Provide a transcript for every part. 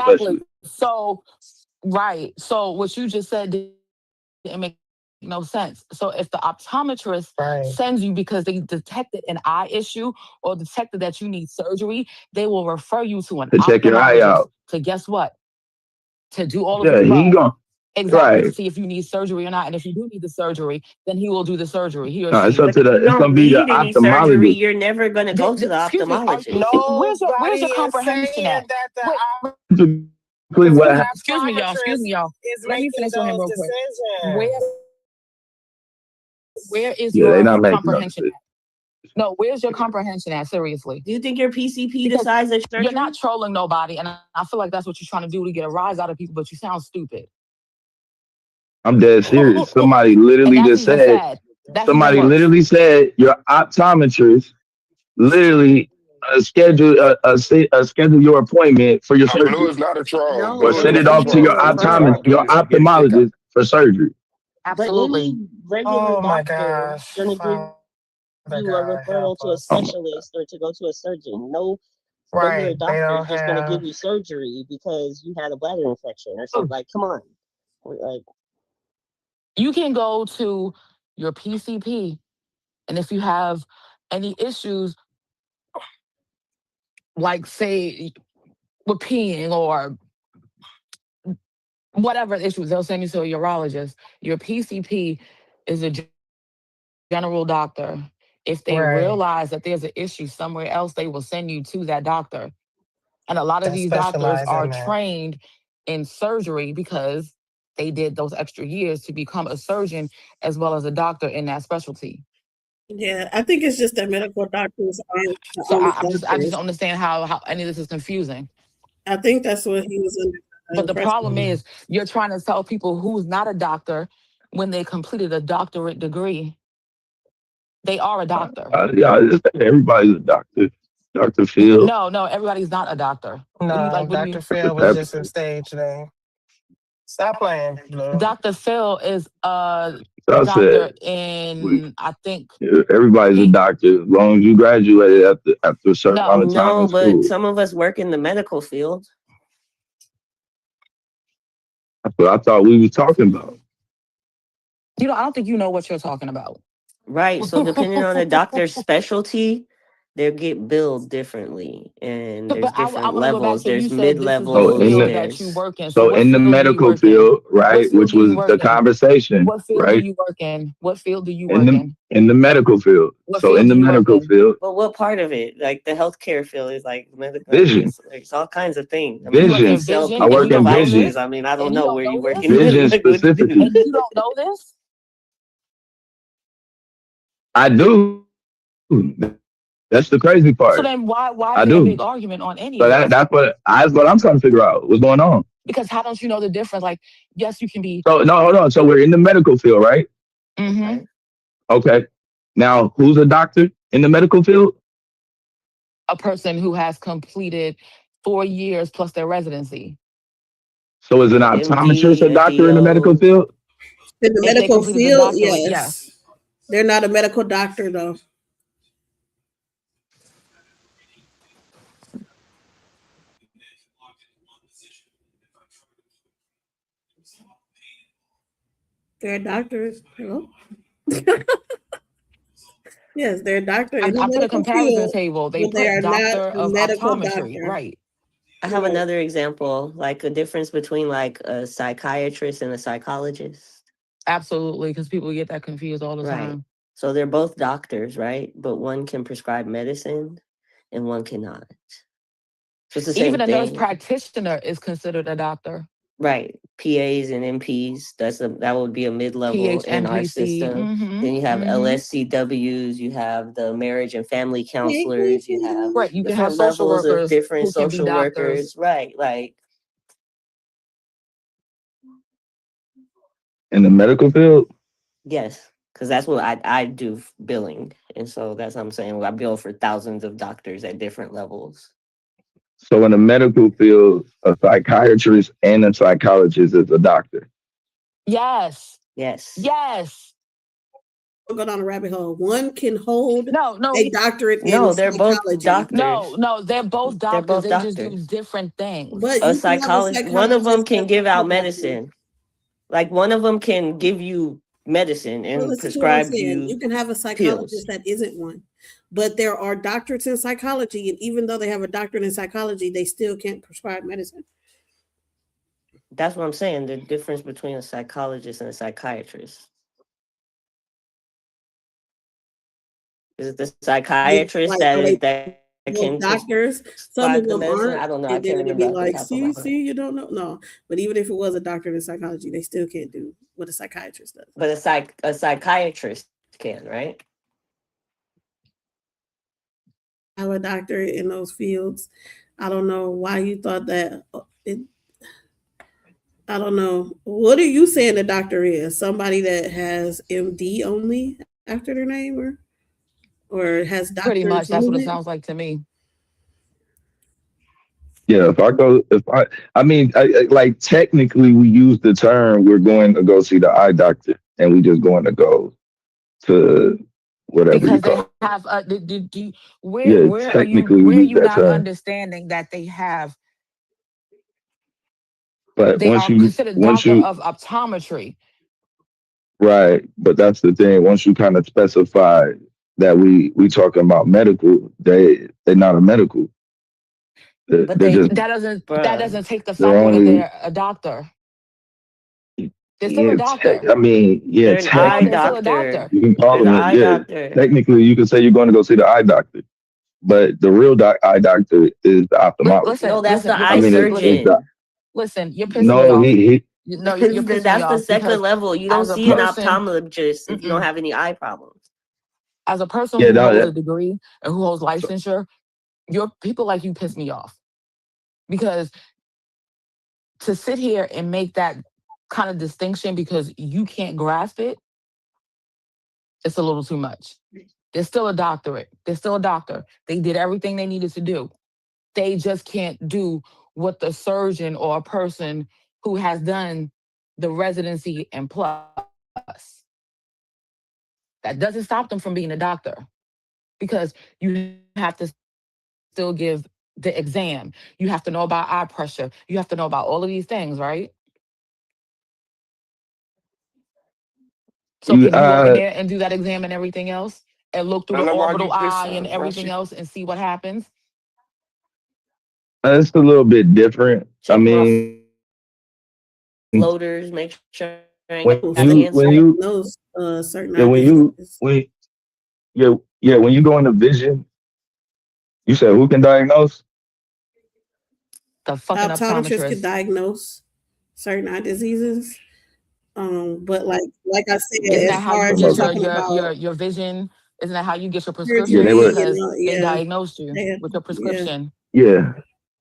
Exactly. specialist. So, right. So what you just said didn't make no sense. So if the optometrist sends you because they detected an eye issue or detected that you need surgery, they will refer you to an To check your eye ophthalmologist out. to guess what? To do all of the Yeah, he above. gonna Exactly, to right. see if you need surgery or not. And if you do need the surgery, then he will do the surgery, he or No, it's she. up But to if you it's don't gonna be the need any surgery, ophthalmologist. you're never going to go to the Excuse me, ophthalmologist. where's Nobody your is comprehension saying at? that the Wait, Typically, because what the happens? excuse me, y'all. Excuse optometrist me, y'all. is Let me making finish with him those real quick. Where decisions. where is Yeah, they're your not making no comprehension decision. at? No, where's your comprehension at? Seriously. Do you think your PCP Because decides the you're not surgery? trolling nobody, and I feel like that's what you're trying to do to get a rise out of people, but you sound stupid. I'm dead serious. Somebody And literally that's just even said. sad. That's even Somebody worse. literally said your optometrist literally schedule your appointment for your No, Blue surgery, is not a troll. No, or Blue is send but it not a off to your troll. even, You but cannot do your this. You get kicked out. ophthalmologist for surgery. any Absolutely. regular Oh my doctor is gosh, going to give Father you a God, help referral to a us. Oh my, specialist or to go to a surgeon. No regular Right, they doctor is don't just going to give have. you surgery because you had a bladder infection or something. Like, come on. Like, You can go to your PCP, and if you have any issues, like say with peeing or whatever issues, they'll send you to a urologist. Your PCP is a general doctor. If they Right, realize that there's an issue somewhere else, they will send you to that doctor. And a lot of that these doctors specialize are in that. trained in surgery because they did those extra years to become a surgeon as well as a doctor in that specialty. Yeah, I think it's just that medical doctors aren't the So only I just doctors. don't understand how any of this is confusing. I think that's what he was under the But the problem impression. is you're trying to tell people who's not a doctor when they completed a doctorate degree. They are a doctor. yeah, everybody's a doctor. Dr. Phil. No, everybody's not a doctor. What do you No, like? What do Dr. you? Phil was just a stage name. Stop playing, Blue. Dr. Phil is a So I doctor said, in, I think, everybody's a he, doctor as long as you graduated after a certain amount no, of time in no, but school. some of us work in the medical field. That's what I thought we was talking about. I don't think you know what you're talking about. Right. So depending on the doctor's specialty, they get billed differently. And So, there's but I different want to go back. levels. So you There's said mid this is the So in levels. field the that you There's work in. So so what in the field do you medical work in? field, What right, field which do you was work the in? conversation, What field do right? you work in? What field do you work in? In the medical field. What So field in do the you work medical in? field, but what part of it? Like the healthcare field is like medical. I mean, vision, it's all kinds of things. I mean, You you work can in vision. sell vision I and people you work in don't know vision, devices. this? I mean, I don't And you know don't where know you work this? in. vision Like, what you do? And specifically. you don't know this? I do. That's the crazy So part. then why I is it a big do. argument on any So of this? that's what I'm trying to figure out. What's going on? Because how don't you know the difference? Like, yes, you can be So no, hold on. So we're in the medical field, right? hmm Right. Okay. Now, who's a doctor in the medical field? a person who has completed 4 years plus their residency. So is an A optometrist MD, a a doctor in the medical DO. field? In the If they medical completed the field, doctorate, yes. yes. They're not a medical doctor, though. They're doctors. Hello? Yes, they're a doctor in the I put a medical comparison field, table. They but they put are not doctor a of medical optometry, doctor. right? I have Right. another example, like a difference between like a psychiatrist and a psychologist. Absolutely, because people get that confused all the Right. time. So they're both doctors, right? But one can prescribe medicine and one cannot. So it's the Even same a nurse thing. practitioner is considered a doctor. Right. PAs and MPs, that would be a mid-level in our PHNPC. system. Then you have LSCWs, you have the marriage and family counselors, you have Right. You can have different social levels of workers different who can be social doctors. workers. Right. Like In the medical field? yes, because that's what I do billing. And so that's what I'm saying. I bill for thousands of doctors at different levels. So in the medical field, a psychiatrist and a psychologist is a doctor. Yes. Yes. Yes. go down a rabbit hole. One can hold No, a doctorate No, in they're both psychology. doctors. no, they're both They're doctors. both They just do doctors. different things. But A you can have a psychologist, one of them psychologist can that's give not out a doctor. medicine. Like one of them can give you medicine Well, and listen to what I'm prescribe saying. You you can have a pills. psychologist that isn't one. But there are doctorates in psychology, and even though they have a doctorate in psychology, they still can't prescribe medicine. That's what I'm saying. The difference between a psychologist and a psychiatrist. Is it the It's psychiatrist like, that are they can both doctors? Some prescribe of the them medicine? aren't, I don't know. I and then can't it'd remember be off the like, top of my head. see, you don't know. No, but even if it was a doctor in psychology, they still can't do what a psychiatrist does. But a psychiatrist can, right? I have a doctorate in those fields. I don't know why you thought that. I don't know. What are you saying a doctor is? Somebody that has MD only after their name, or has Pretty doctors much, that's what it movement? sounds like to me. Yeah, I mean, like technically we use the term we're going to go see the eye doctor, and we just going to go to whatever you Because they call it. have Yeah, technically we where are use you that not term. understanding that But they are considered doctor of optometry? right, but that's the thing. Once you kind of specify that we talking about medical, they're not a medical. But They're just That doesn't take the they're fact away only they're a doctor. They're still a yeah. doctor. I mean, yeah, they're an eye They're still a doctor. doctor. you can call They're them the it. eye Yeah, doctor. technically you can say you're going to go see the eye doctor, but the real eye doctor is the ophthalmologist. No, that's the You're eye It's listen, you're pissing me no, off. he No, you're pissing me That's the off second because level. You don't as a see an person, optometrist if you don't have any eye problems. as a person yeah, who holds a that, degree and who holds licensure, your people like you piss me off. Because to sit here and make that kind of distinction because you can't grasp it, it's a little too much. They're still a doctorate. They're still a doctor. They did everything they needed to do. They just can't do what the surgeon or a person who has done the residency and plus. That doesn't stop them from being a doctor because you have to still give the exam. You have to know about eye pressure. You have to know about all of these things, right? So you can you go in there and do that exam and everything else and look through the orbital eye and everything else and see what happens? it's a little bit different. Check I my mean, floaters, make sure I ain't when got you when cancer. you Those certain yeah diseases. when you go into vision, you said who can diagnose? The fucking Optometrists can optometrist. diagnose certain eye diseases. But like I said, Isn't as that how far you as you're get talking about your vision? Isn't that how you get your Yeah, they prescriptions? would. Because they yeah, diagnosed you with your yeah. prescription. Yeah,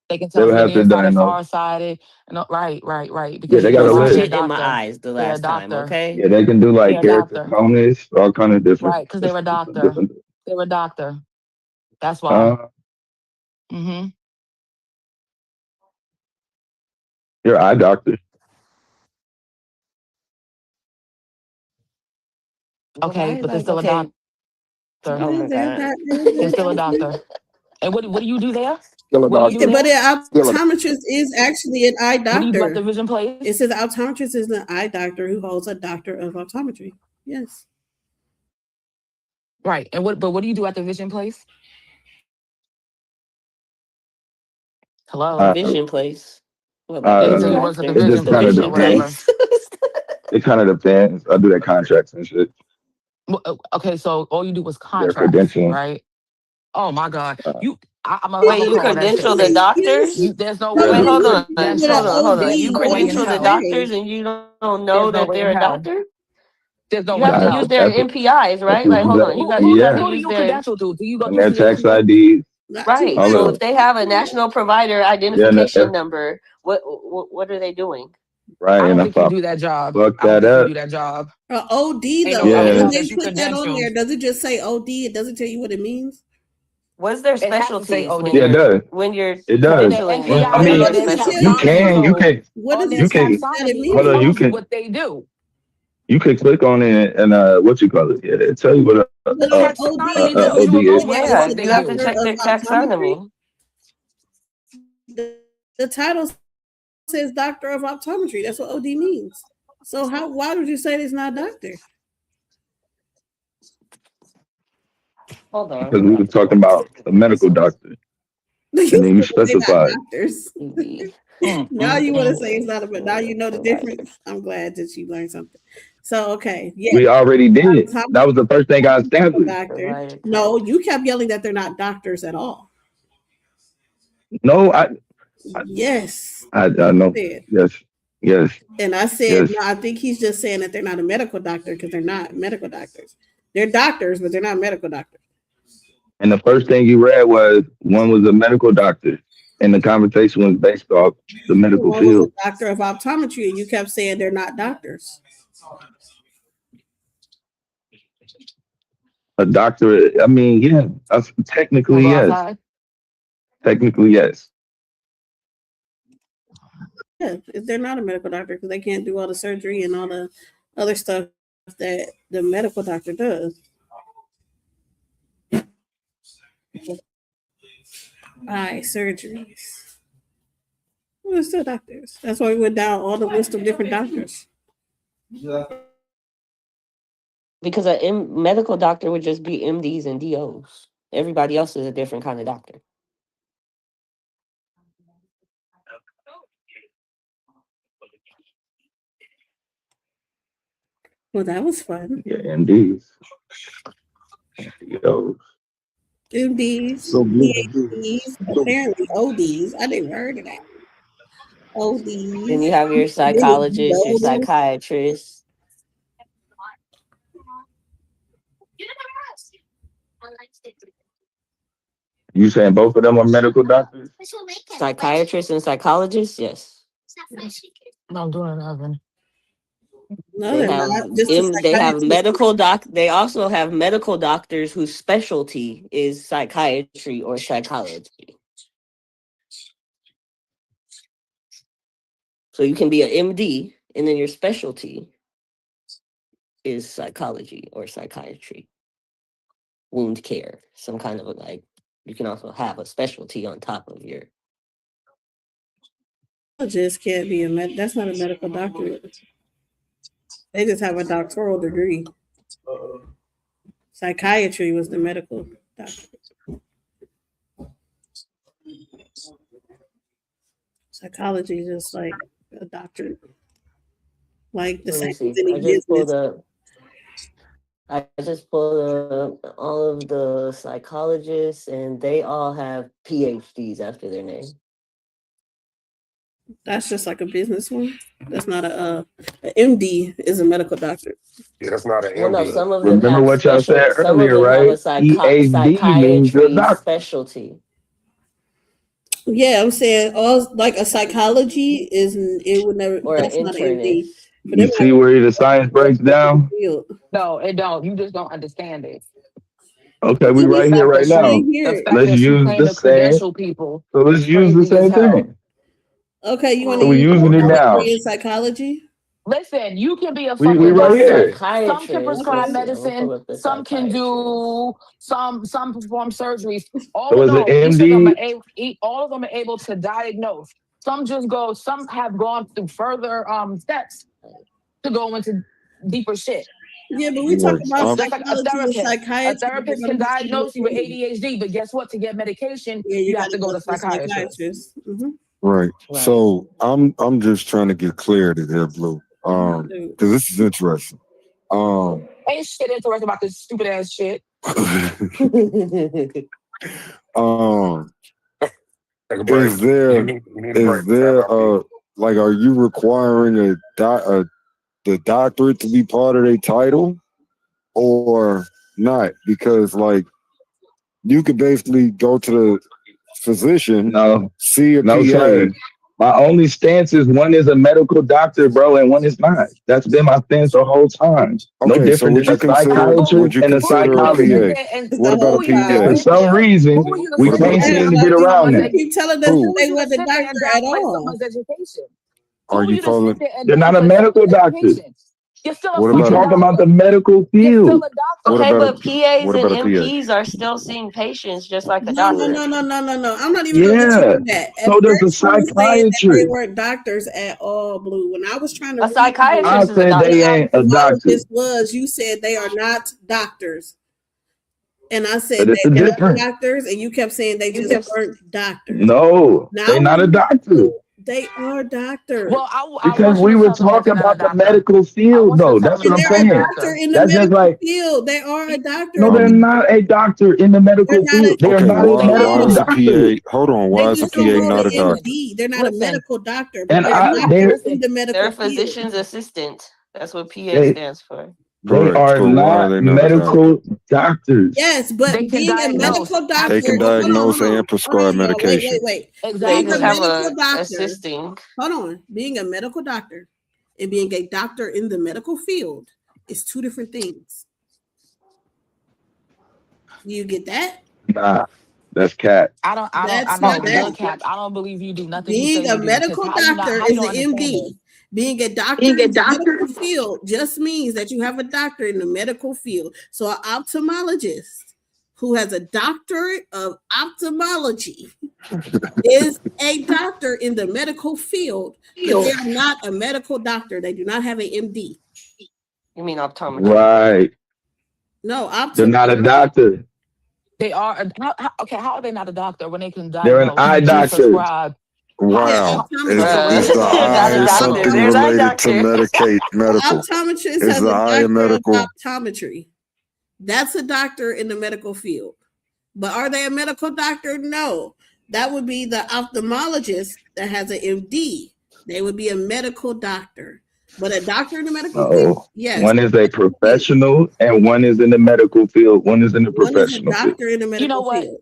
They can they tell if would you're have to nearsighted, diagnose. farsighted. No, right. Yeah, Because they They got put a some they're a list. shit in my doctor. eyes the They're a last time, doctor. okay? Yeah, they can do like They're a doctor. keratoconus, all kind of different. Right, because they're a doctor. different They're a doctor. That's why. Mm-hmm. your eye doctor. Okay, but they're still a Okay. doctor. Oh my God. They're still a doctor. And what do you do there? Still a What do you do doctor. But there? an optometrist is actually an eye What do you do at doctor. the vision place? It says optometrist is an eye doctor who holds a doctor of optometry. Yes. Right. And what do you do at the vision place? Hello. Vision place. What, I like Yeah, being don't so a you know. work at the doctor? It vision just The kind of place or vision whatever. depends. place. It kind of depends. I do that contracts and shit. Okay, so all you do is Their contracts, credentialing. right? Oh my God. Uh, I'm Wait, gonna you call that credential shit the fake. doctors? There's no yeah, way Wait, you hold can on. With an Hold credential. on, hold OD, on. There's You no way in credential the hell. doctors and you don't There's know no that way in they're a hell. doctor? There's no You way in have to nah, use hell. their MPIs, that's right? what Like, you hold got. on. You got Who you do have to Yeah, who do use you their credential to? Do you go and through their tax CAC? IDs, not too right. all much. So of if they have a national provider yeah, identification number, what are they doing? right. I don't And think if you I do that job. fuck I don't that think you up, do that job. OD Ain't no though, way in when yeah, hell they that you put that on credentialed. there, does it just say OD? It doesn't tell you what it means. What's their It has to say specialties OD. yeah, it does. when you're It On does. their credentialing Well, them? I What are NPI, But their what on mean, does their it tell you specialties? you? can, taxonomy, you can, What on does their you it say can. that it taxonomy, it Hold on, means? you tells you can. what they do. You could click on it and what you call it? Yeah, it tell you what But The on OD, taxonomy it tells OD you a is. little bit of Yeah, what it's they a you have to do. doctor check of their optometry. taxonomy. The title says doctor of optometry. That's what OD means. So why would you say it's not doctor? Hold Because on. we were talking about a medical doctor, You and then you said they're not specified. doctors. ED. Now you want to say it's not, but now you know the difference. I'm glad that you learned something. So okay, yeah, We already did. That was optometry the first thing I established. doctor. No, you kept yelling that they're not doctors at all. No, I Yes, know. said. Yes. And I said, Yes. no, I think he's just saying that they're not a medical doctor because they're not medical doctors. They're doctors, but they're not medical doctors. And the first thing you read was one was a medical doctor, and the conversation was based off the medical One was field. a doctor of optometry, and you kept saying they're not doctors. A doctor, I mean, yeah, Wanna technically, go yes. outside? Technically, yes. Yeah, they're not a medical doctor because they can't do all the surgery and all the other stuff that the medical doctor does. Eye surgeries. Well, they're still doctors. That's why we went down all the list of different doctors. Because a medical doctor would just be MDs and DOs. Everybody else is a different kind of doctor. Well, that was fun. Yeah, MDs. Yo, MDs, So blue. PhDs, apparently ODs. I didn't heard of that. ODs. Then you have your psychologist, your psychiatrist. you saying both of them are medical doctors? Psychiatrist and psychologist, yes. No, I'm doing nothing. No, They they're have not. Just a they have psychiatrist. medical they also have medical doctors whose specialty is psychiatry or psychology. So you can be an MD and then your specialty is psychology or psychiatry. Wound care, some kind of like you can also have a specialty on top of your Just can't be that's not a medical doctorate. They just have a doctoral degree. Psychiatry was the medical doctor. Psychology is just like a doctorate. Like the same as any business. I just pulled up all of the psychologists and they all have PhDs after their name. That's just like a business one. That's not a MD is a medical doctor. Yeah, that's not an Well, no, MD. some of them Remember have what y'all said some of earlier, them have right? a PhD means you're a psychiatry doctor. specialty. Yeah, I'm saying all like a psychology is it would never. Or That's an not an MD. internist. You see where the science breaks down? No, it don't. You just don't understand it. Okay, we right here, right now. The fact Let's that you use claim the to same. credential people. So let's use the Crazy as same hell. thing. Okay, you want So to we're use using it now. in psychology? Listen, you can be a We fucking right doctor. here. Some can prescribe Okay. medicine. Some can do some perform surgeries. All So in is all, it each of them MD? are all of them are able to diagnose. Some just go. Some have gone through further steps to go into deeper shit. Yeah, but we talk about Just like a psychology and therapist. psychiatry. A therapist can diagnose you with ADHD, but guess what? To get medication, Yeah, you have to go to a psychiatrist. Mm-hmm. Right. So I'm just trying to get clarity there, Blue. Because this is interesting. Ain't shit interesting about this stupid ass shit. Is there like are you requiring the doctorate to be part of their title or not? Because like you could basically go to the physician, see a PA. Sir. My only stance is one is a medical doctor, bro, and one is not. That's been my stance the whole time. No Okay, so different would than you a psychiatrist and a psychologist. What about a PA? For some reason, we can't seem to get around that. Keep telling us that they want the doctor at all. Are you calling? They're not a medical doctor. You're still a What We about fucking talking about doctor. the medical You're still field. a what doctor. Okay, about but PAs what and about a PA? MPs are still seeing patients just like a No, no, doctor. no, no, no, no, no. I'm not even gonna let you Yeah. do that. At So does the first, you were saying that they psychiatrist. weren't doctors at all, Blue. When I was trying to A read you I psychiatrist is a said what they doctor. an ain't a doctor. ophthalmologist was, you said they are not doctors. And I said But it's a they were difference. doctors, and you kept saying they just weren't doctors. No, they Now not a we doctor. know they are doctors. Well, I Because want you we to were tell them that talking they're not a about the doctor. medical I field, want you to though. tell That's them what And I'm that they're they're a not a saying. doctor doctor. in the That's just medical like, field. They are a doctor. no, they're not a doctor in the They're medical not a field. They are Okay, not a They why medical is are. a doctor. PA? Hold on, they why is a just don't PA Listen, hold not a an doctor? MD. They're not a listen. medical doctor, but And they're If I, you doctors they're in the They're medical a field. physician's assistant. That's what PA they stands for. they Correct. are So why are not they not a doctor? medical doctors. Yes, they but can being a No. diagnose, medical doctor, They can oh, hold on, diagnose hold on, and hold prescribe on, y'all. Wait, medication. wait, wait. They Being a just exactly. have medical a doctor, assisting. hold on. Being a medical doctor and being a doctor in the medical field is two different things. Do you get that? Nah, that's cat. I That's know not it's that. good, Cap. I don't believe you do nothing you say Being a you do because medical doctor how you is don't an understand MD. this? Being a doctor in the medical field just means that you have a doctor in the medical field. So an ophthalmologist who has a doctorate of ophthalmology is a doctor in the medical field, but they are not a medical doctor. They do not have an MD. You mean optometry? Right. No, They're not a ophthalmology. doctor. They are okay. How are they not a doctor when they can They're an diagnose eye and Just doctor. prescribe? Yeah, wow. optometrists. Is the They're not a eye doctor. something They're not a related to doctor. An medical? optometrist Is has the a eye a doctor of medical? optometry. That's a doctor in the medical field. But are they a medical doctor? No. That would be the ophthalmologist that has an MD. They would be a medical doctor. But a doctor in the medical field, No. yes. One is a professional and one is in the medical field. One is in the One is a professional field. doctor in the You know medical what? field.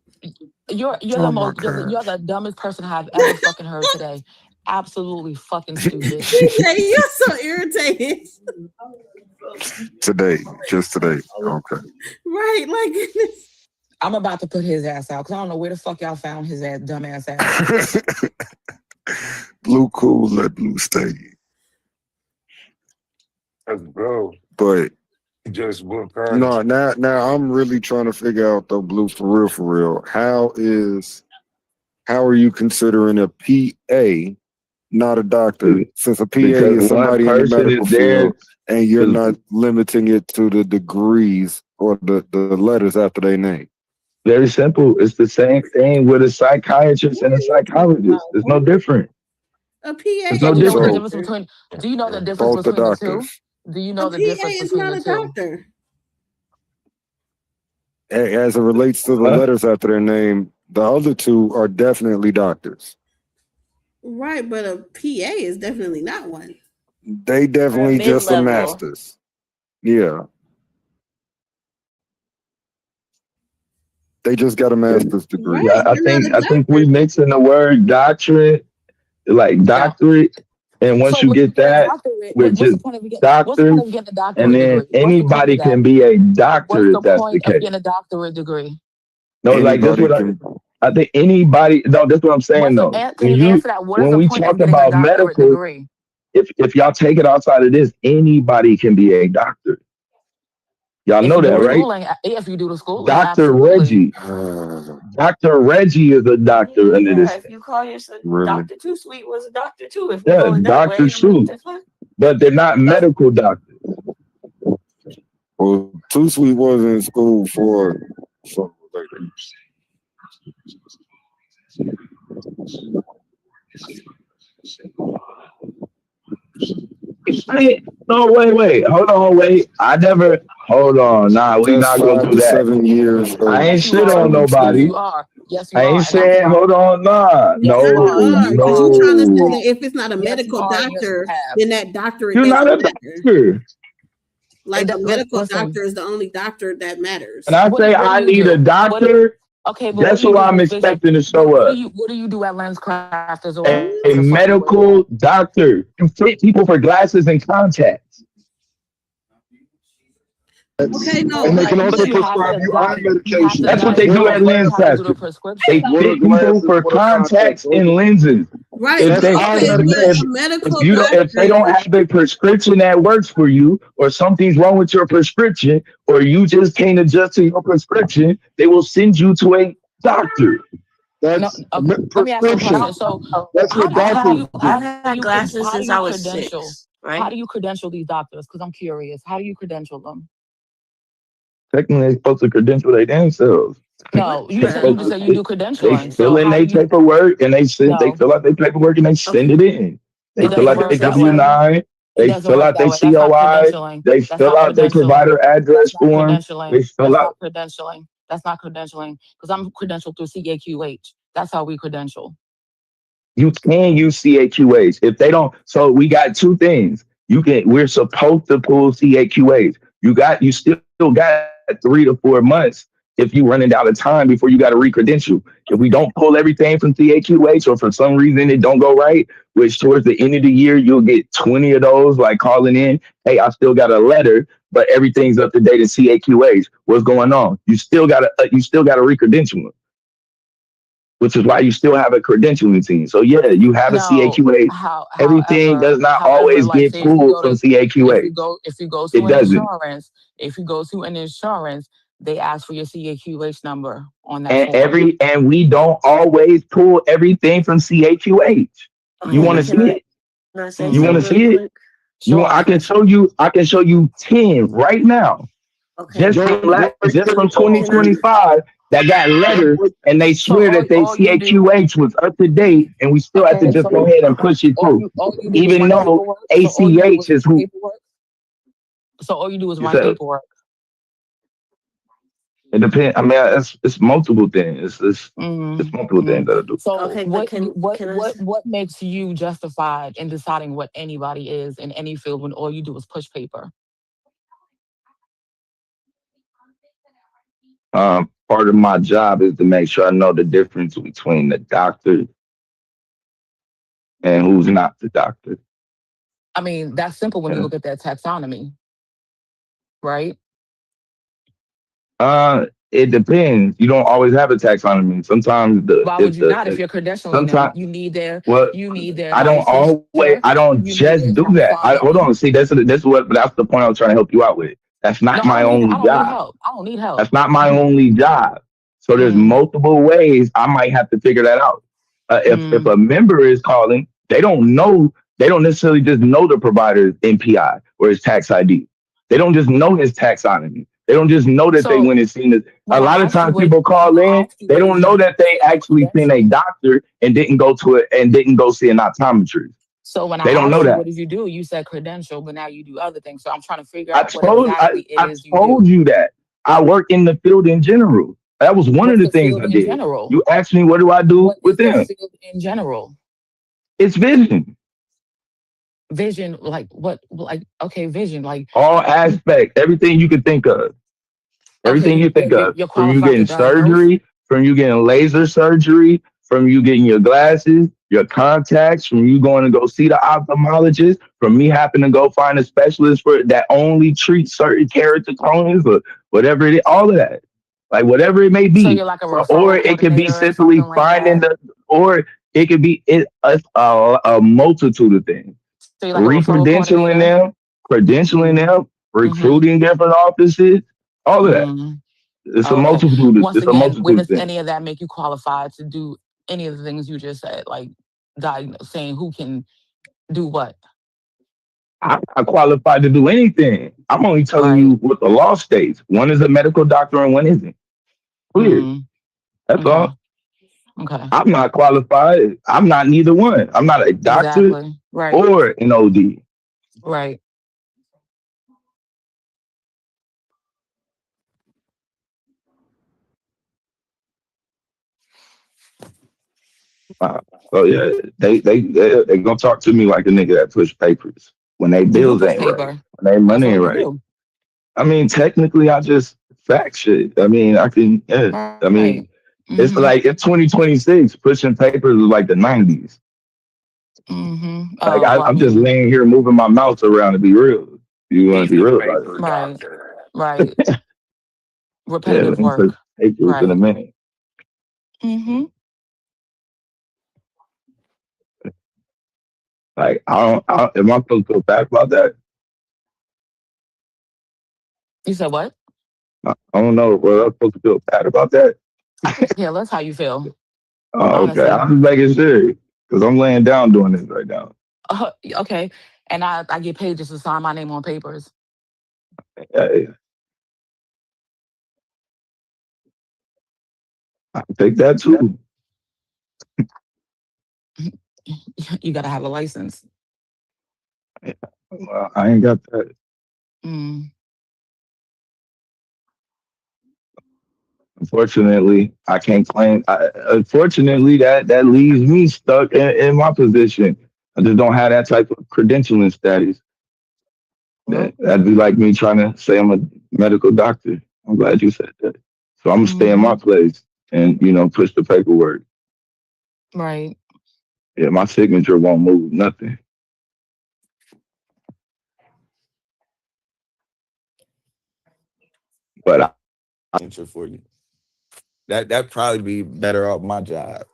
You're the Oh my most you're gosh. the dumbest person I've ever fucking heard today. Absolutely fucking stupid. DJ, you're so irritated. Today, just today. Okay. Right, like goodness. I'm about to put his ass out because I don't know where the fuck y'all found his ass dumbass ass. Blue cool, let blue stay. Let's go. But Just what no, kind? now I'm really trying to figure out though, blue for real, for real. How are you considering a PA not a doctor? Since a PA is Because one somebody in the person is medical there. field and you're To, not limiting it to the degrees or the letters after their name. very simple. It's the same thing with a psychiatrist What and are a you talking psychologist. It's no about? different. A PA It's So no do you know is what the a different. So difference doctor. between do you know the difference both the between the two? doctors. Do you A know the PA difference is between not the a two? doctor. As it relates to the Huh? letters after their name, the other two are definitely doctors. Right, but a PA is definitely not one. They Or a definitely just a mid-level. masters. Yeah. They just got a master's degree. Right, Yeah, they're not a I think we doctor. mixing the word doctorate, like Yeah. doctorate, and once So you when you get get a that doctorate, with what's the just point of what's the point doctor, of getting a and doctorate then degree? What's the point of anybody that? can be a What's doctor the if that's the point of case. getting a doctorate degree? No, like this Anybody what can. I think anybody. No, that's what I'm saying though. Can you answer that? What is When the we point of talk getting a about doctorate medical, degree? if y'all take it outside of this, anybody can be a doctor. Y'all If know you do that, the right? schooling, if you do the schooling, Dr. absolutely. Reggie. Dr. Reggie is a doctor under Yeah, this if thing. you call yourself Really? Dr. Too Sweet was a doctor too, if we're Yeah, going that Dr. way. What Seuss. the fuck? But they're not medical doctors. Well, Too Sweet was in school for something like that. No, wait. Hold on, wait. I never. Hold on. Nah, we That's not gonna 5 do to that. 7 years I of ain't Yes, you shit are. on attending Yes, nobody. you school. are. Yes, you I ain't are. And that's saying, why. hold on, nah. Yes, Kind you of are. No, are because you're trying to say no. that if it's not a Yes, you medical are. And yes, you doctor, have. then that doctorate You're doesn't not a matter. doctor. Like a medical Listen. doctor is the only doctor that matters. And I say What do I you need a do? doctor. Okay, but what That's do you who do I'm with vision? expecting to show up. What do you do at LensCrafters or A whatever the fuck you work medical at? doctor. You fit people for glasses and contacts. Okay, no, And they can But also you have prescribe to you eye you have to medication. That's what they What do are at diagnose. lens You have to do glasses? the crafters. They prescription. What are fit people glasses? for What are contacts? contacts and lenses. Right. If they Okay, but a if medical you don't if they doctorate. don't have a prescription that works for you, or something's wrong with your prescription, or you just can't adjust to your prescription, they will send you to a doctor. No, That's a let me ask you a question. prescription. So, That's what doctors do. I've had glasses since I was 6, how right? do you credential these doctors? Because I'm curious. How do you credential them? Technically, they're supposed to credential their damn selves. No, you just said you do They credentialing. fill So in how do their you? paperwork and they No, fill out their paperwork and they send it in. They it Okay, fill doesn't out and I'm their work that saying, way. W-9, It they doesn't fill work out their that way. That's not COI, credentialing. they That's fill not out their credentialing. provider address That's not form, they credentialing. fill That's out. not credentialing. That's not credentialing. Because I'm credentialed through CAQH. That's how we credential. You can use CAQH if they don't. So we got two things. We're supposed to pull CAQH. You still got 3 to 4 months if you running out of time before you got to recredential. If we don't pull everything from CAQH, or for some reason it don't go right, which towards the end of the year you'll get 20 of those, like calling in, hey, I still got a letter, but everything's up to date in CAQH. What's going on? You still gotta recredential them, which is why you still have a credentialing team. So yeah, you have a No, CAQH. Everything does not however, always like get say if you pulled go from to CAQH. if you go It to an doesn't. insurance, if you go to an insurance, they ask for your CAQH number on that And form. we don't always pull everything from CAQH. You okay, want but to see it? can I say You want something to really see it? quick? I Sure. can show you 10 right now, Okay, just from can I? 2025, that got letters and they So swear that they all you do, CAQH was up to date, and we still have to okay, just go so ahead and push it through, all you do is even run though paperwork. So all you do ACH is is run who paperwork. So all you do is you run said. paperwork. It depends. I mean, it's multiple things. It's Mm, multiple things mm. that I do. So Okay, but can I? what makes you justified in deciding what anybody is in any field when all you do is push paper? Part of my job is to make sure I know the difference between the doctor and who's not the doctor. I mean, that's simple when you Yeah. look at that taxonomy, right? It depends. You don't always have a taxonomy. Sometimes Why would you not if you're credentialing them? sometimes You need their I don't licensure, I don't you need their just do that. Hold taxonomy. on. See, that's the point I was trying to help you out with. That's No, not my I only don't need job. help. I don't need help. That's not my only job. So there's Mm, multiple ways I might have to figure that out. If mm. a member is calling, they don't know. They don't necessarily just know the provider's NPI or his tax ID. They don't just know his taxonomy. They don't just know that they So went and seen it. A when I lot of asked you times people call when I in, asked you they what don't is know you that they actually seen a credential. doctor and didn't go see an optometrist. So when I They don't know asked you what that. did you do, you said credential, but now you do other things. So I'm trying to figure I out what told exactly it I is you told do. you that I work in the field in general. That was one of What's the the things field I in did. general? You asked me what do I do What with is the them? field in general? It's vision, Vision, like what? Like okay, vision, like all aspects, everything you could think of, okay, everything you think of, you're from you qualified to getting diagnose. surgery, from you getting laser surgery, from you getting your glasses, your contacts, from you going to go see the ophthalmologist, from me having to go find a specialist for that only treats certain keratoconus or whatever it is, all of that, like whatever it may So be. you're like a So, or referral it could be coordinator or simply something like finding that. or it could be a multitude of things. So you're like a referral Recredentialing coordinator. them, credentialing Mm, them, mm-hmm. recruiting different offices, all of that. Mm. It's a Oh, okay. multitude. Once It's a again, where multitude of does things. any of that make you qualified to do any of the things you just said, like diagnose, saying who can do what? I'm not qualified to do anything. I'm only telling Right. you what the law states. One is a medical doctor and one isn't. Clear. Mm, That's okay. all. Okay. I'm not qualified. I'm not neither one. I'm not a doctor Exactly. Right. or an OD. Right. Uh, so yeah, they gonna talk to me like a nigga that push papers when they You do bills push ain't right, paper. when they That's money all ain't you right. do. I mean, technically, I just fact shit. I mean, I can. Yeah. I mean, Right. it's Mm-hmm. like it's 2026. Pushing papers was like the 90s. Mm-hmm. Like Oh, well, I I'm just mean, laying here moving my mouse around to be real. You want to He's be a real about it? paper right. doctor. Right. Yeah, Repetitive let me work. put papers in a Right. minute. Mm-hmm. Like, am I supposed to feel bad about that? You said what? I don't know. Well, I'm supposed to feel bad about that. Yeah, that's how you feel. Oh, okay. Honestly. I'm just making sure because I'm laying down doing this right now. Okay. And I get paid just to sign my name on papers. Hey, I take that too. You got to have a license. Well, I ain't got that. Mm. Unfortunately, I can't claim. Unfortunately, that leaves me stuck in my position. I just don't have that type of credentialing status. Well, That'd be like me trying to say I'm a medical doctor. I'm glad you said that. So I'm gonna stay in my hmm place and push the paperwork. right. Yeah, my signature won't move nothing. But Answer for you. That probably be better off my job.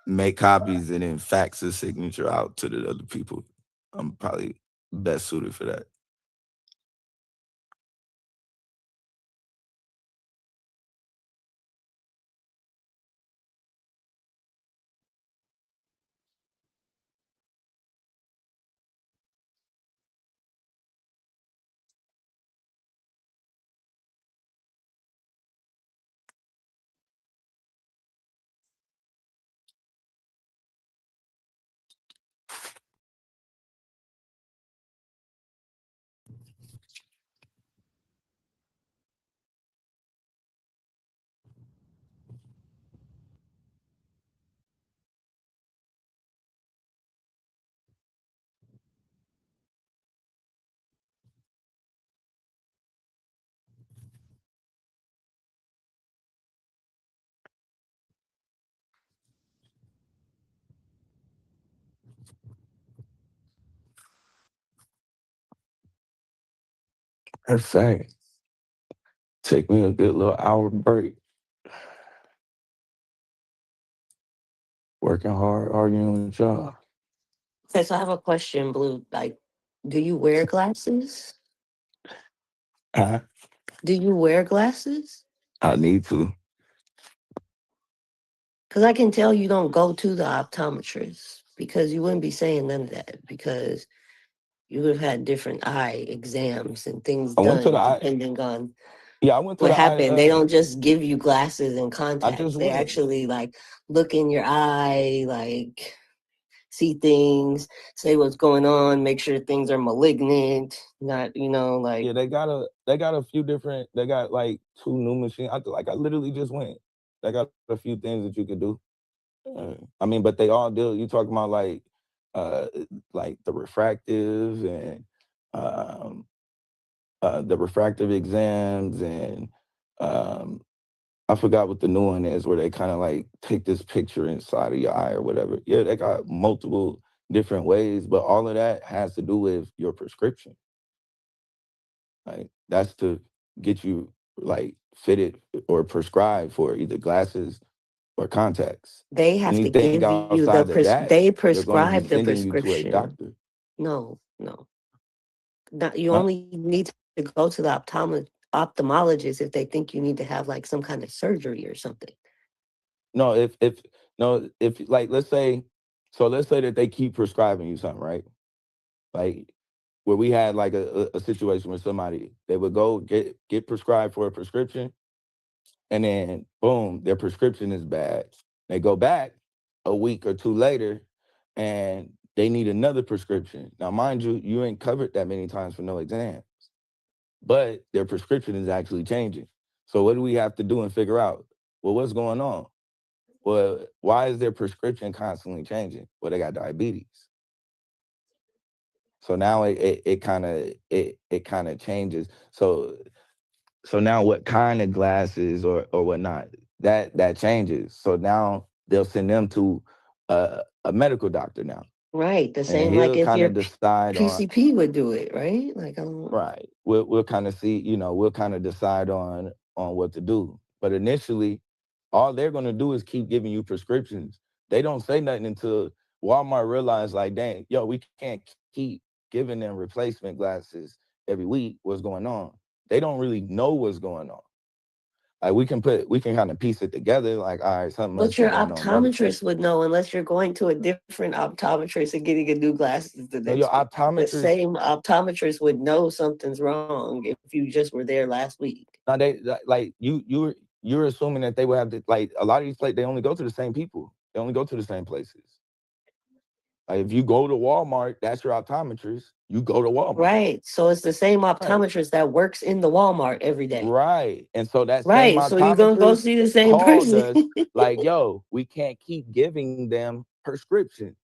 Make copies and then fax the signature out to the other people. I'm probably best suited for that. That's fact. Take me a good little hour break. Working hard, arguing with y'all. Okay, so I have a question, Blue. Like, do you wear glasses? Huh? Do you wear glasses? I need to. Because I can tell you don't go to the optometrist because you wouldn't be saying none of that because you would have had different eye exams and things I went to the done I depending on yeah, I went to what the I happened. They don't just give you glasses and I contacts. just They went. actually like look in your eye, like see things, say what's going on, make sure things are malignant, not, like Yeah, they got a few different they got like 2 new machines. I literally just went. They got a few things that you could do. I mean, but they all do. You talking about uh, like the refractive and um, the refractive exams and um, I forgot what the new one is where they kind of like take this picture inside of your eye or whatever. Yeah, they got multiple different ways, but all of that has to do with your prescription. Like that's to get you like fitted or prescribed for either glasses or contacts. they have to Anything give you the outside of that, they they're going to be prescribe the sending you to a prescription. doctor. No, no. Not, you Huh? only need to go to the ophthalmologist if they think you need to have like some kind of surgery or something. No, if no, if like let's say that they keep prescribing you something, right? Like where we had like a situation where somebody they would go get prescribed for a prescription and then boom, their prescription is bad. They go back a week or two later and they need another prescription. Now, mind you, you ain't covered that many times for no exam, but their prescription is actually changing. So what do we have to do and figure out? Well, what's going on? Well, why is their prescription constantly changing? Well, they got diabetes. So now it kind of it kind of changes. So now what kind of glasses or whatnot that changes. So now they'll send them to a medical doctor now, Right. The and same like he'll if kind your of decide on PCP would do it, right? Like I don't right. We'll kind of see, we'll kind of decide on what to do. But initially, all they're going to do is keep giving you prescriptions. They don't say nothing until Walmart realized like, dang, yo, we can't keep giving them replacement glasses every week. What's going on? They don't really know what's going on. Like we can kind of piece it together. Like, all right, something must But be your going on. Brother. optometrist would know unless you're going to a different optometrist and getting a new glasses the No, next your week. The optometrist, same optometrist would know something's wrong if you just were there last week. no, they like you're assuming that they would have to, like, a lot of these places, they only go to the same people. They only go to the same places. Like if you go to Walmart, that's your optometrist. You go to Walmart. Right. So it's the same optometrist that works in the Walmart every day. Right. And so that same Right. So you're gonna go optometrist see the same called person. us like, yo, we can't keep giving them prescriptions.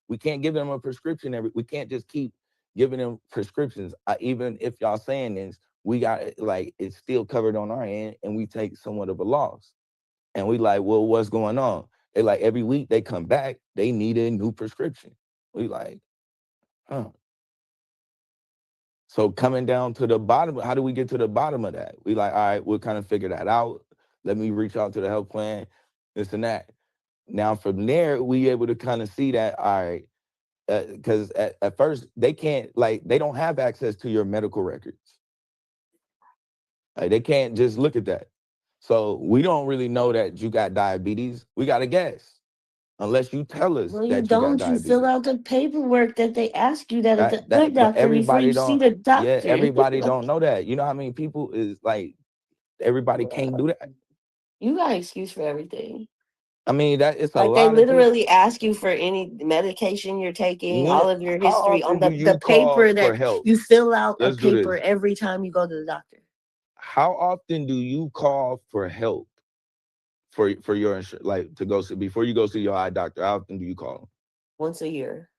We can't give them a prescription we can't just keep giving them prescriptions. Even if y'all saying this, we got like it's still covered on our end and we take somewhat of a loss. And we like, well, what's going on? They like every week they come back, they need a new prescription. We like, huh. So coming down to the bottom, how do we get to the bottom of that? We like, all right, we'll kind of figure that out. Let me reach out to the health plan, this and that. Now from there, we able to kind of see that, all right, because at first they can't, like, they don't have access to your medical records. Like, they can't just look at that. So we don't really know that you got diabetes. We got to guess. Unless you tell us Well, you that you got don't. You diabetes. fill out the paperwork that they ask you that at the good But doctor before you see the doctor. Yeah, everybody don't know that. You know how many people is like, everybody can't do that. You got an excuse for everything. I mean, that it's a Like lot they of people. literally ask you for any medication you're taking, When- all of your how history on often do the you call paper for that help? you fill out Let's a do paper this. every time you go to the doctor. How often do you call for help for your insurance, like to go see before you go see your eye doctor? How often do you call? Once a year.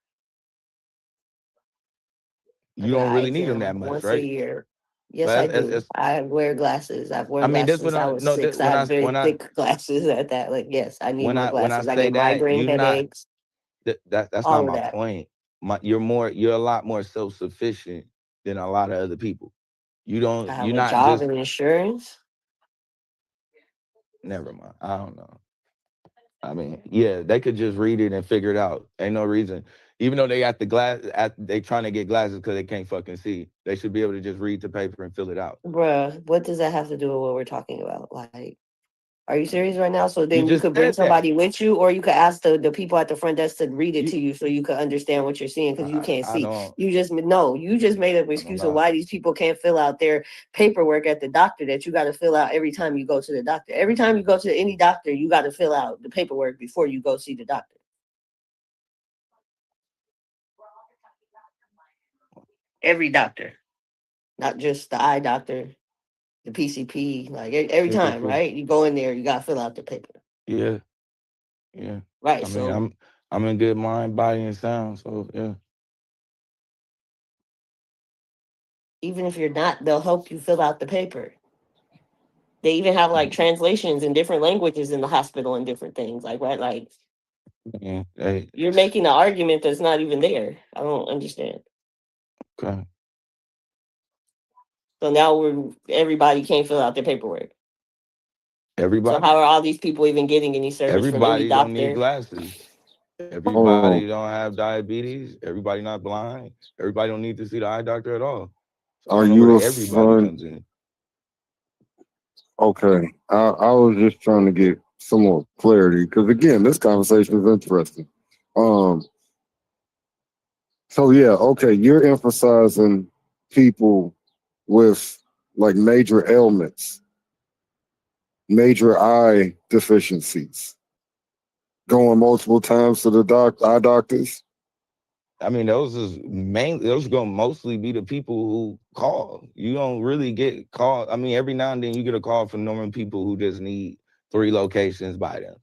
You don't really need them that much, once right? a year. Yes, But I do. I wear glasses. I've worn this glasses when since I was 6. I have very thick glasses at that. Like, yes, I need more glasses. I get migraine headaches. That's not my point. You're a lot more self-sufficient than a lot of other people. You're not job just and insurance. Never mind. I don't know. I mean, yeah, they could just read it and figure it out. Ain't no reason. Even though they got the glass, they trying to get glasses because they can't fucking see. They should be able to just read the paper and fill it out. Bruh, what does that have to do with what we're talking about? Like, are you serious right now? So then you just could bring said that. somebody with you, or you could ask the people at the front desk to read it to you so you could understand what you're seeing because you can't see. You just made up an excuse of why these people can't fill out their paperwork at the doctor that you got to fill out every time you go to the doctor. Every time you go to any doctor, you got to fill out the paperwork before you go see the doctor. Every doctor, not just the eye doctor, the PCP, like every time, right? You go in there, you gotta fill out the paper. Yeah. Right. I mean, I'm in good mind, body, and sound. So yeah. Even if you're not, they'll help you fill out the paper. They even have like translations in different languages in the hospital and different things. Like, right, like you're making an argument that's not even there. I don't understand. Okay. So now everybody can't fill out their paperwork. Everybody. So how are all these people even getting any service from any doctor? Don't need glasses. Everybody don't have diabetes. Everybody not blind. Everybody don't need to see the eye doctor at all. So Are you everybody comes in? Okay, I was just trying to get some more clarity because again, this conversation is interesting. So yeah, okay, you're emphasizing people with like major ailments, major eye deficiencies, going multiple times to the eye doctors. I mean, those gonna mostly be the people who call. You don't really get called. I mean, every now and then you get a call from normal people who just need 3 locations by them,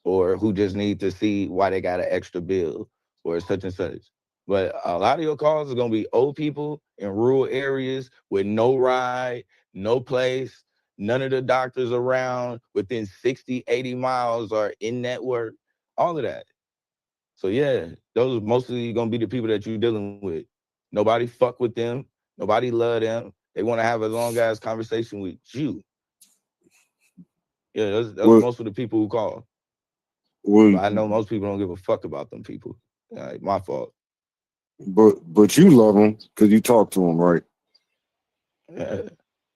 or who just need to see why they got an extra bill or such and such. But a lot of your calls are gonna be old people in rural areas with no ride, no place, none of the doctors around within 60, 80 miles are in network, all of that. So yeah, those are mostly gonna be the people that you're dealing with. Nobody fuck with them. Nobody love them. They want to have a long ass conversation with you. Yeah, those most of the people who call. Well, I know most people don't give a fuck about them people. My fault. but you love them because you talk to them, right? Yeah,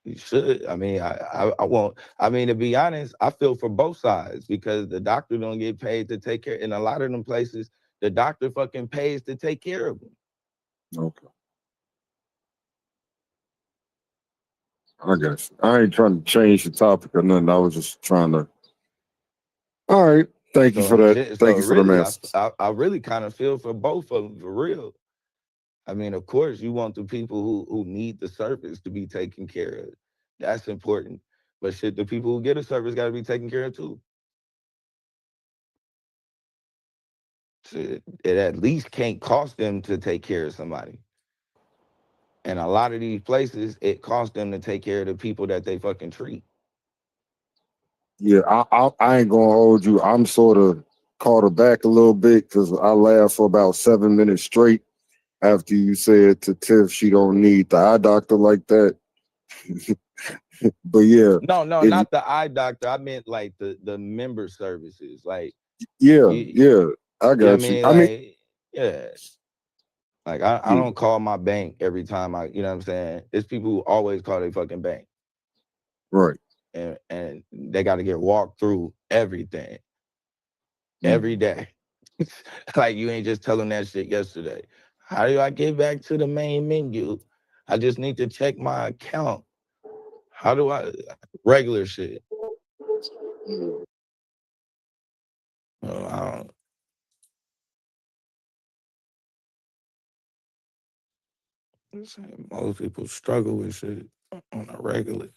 you should. I mean, I won't. I mean, to be honest, I feel for both sides because the doctor don't get paid to take care. In a lot of them places, the doctor fucking pays to take care of them. Okay. I guess I ain't trying to change the topic or nothing. I was just trying to. All right. Thank you for that. So Thank you for the really, answers. I really kind of feel for both of them for real. I mean, of course, you want the people who need the service to be taken care of. That's important. But shit, the people who get a service got to be taken care of too. Shit, it at least can't cost them to take care of somebody. And a lot of these places, it costs them to take care of the people that they fucking treat. Yeah, I ain't gonna hold you. I'm sort of caught her back a little bit because I laughed for about 7 minutes straight after you said to Tiff she don't need the eye doctor like that. But yeah, No, if not the eye doctor. I meant like the member services. Like you, yeah, I I got you. mean, I mean, like, yeah. Like I yeah, don't call my bank every time you know what I'm saying? It's people who always call their fucking bank. right. And they got to get walked through everything every day. Like you ain't just telling that shit yesterday. How do I get back to the main menu? I just need to check my account. How do I regular shit? I don't, most people struggle with shit on a regular.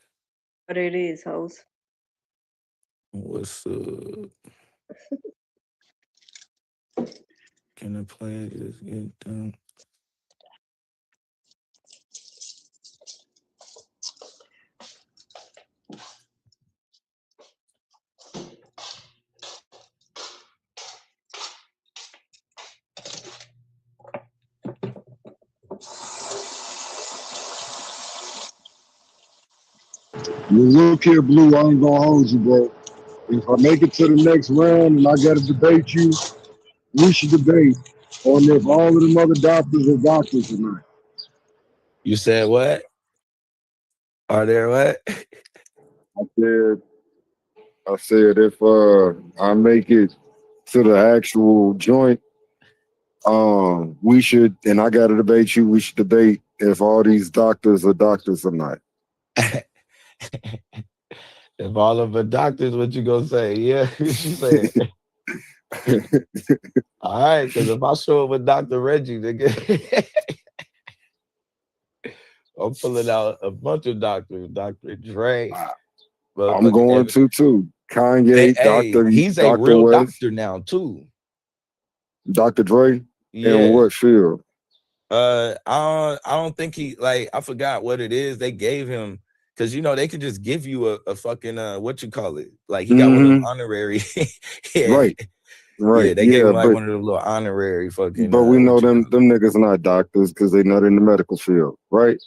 What it is, hoes. What's can the play just get done? You look here, Blue. I ain't gonna hold you, bro. If I make it to the next round and I gotta debate you, we should debate on if all of them other doctors are doctors or not. You said what? Are there what? I said, if I make it to the actual joint, we should, and I gotta debate you. We should debate if all these doctors are doctors or not. If all of the doctors, what you gonna say? Yeah, what you saying? All right, because if I show up with Dr. Reggie, nigga, I'm pulling out a bunch of doctors. Dr. Dre, I'm going to too. Kanye, hey, he's a Dr. real West, doctor now too. Dr. Dre. In Yeah. what field? I don't think I forgot what it is they gave him because they could just give you a fucking what you call it, like he got one of them honorary. Yeah, Right. they gave him like one of those little honorary fucking but we know what you them call niggas not doctors because they not in the medical field, right?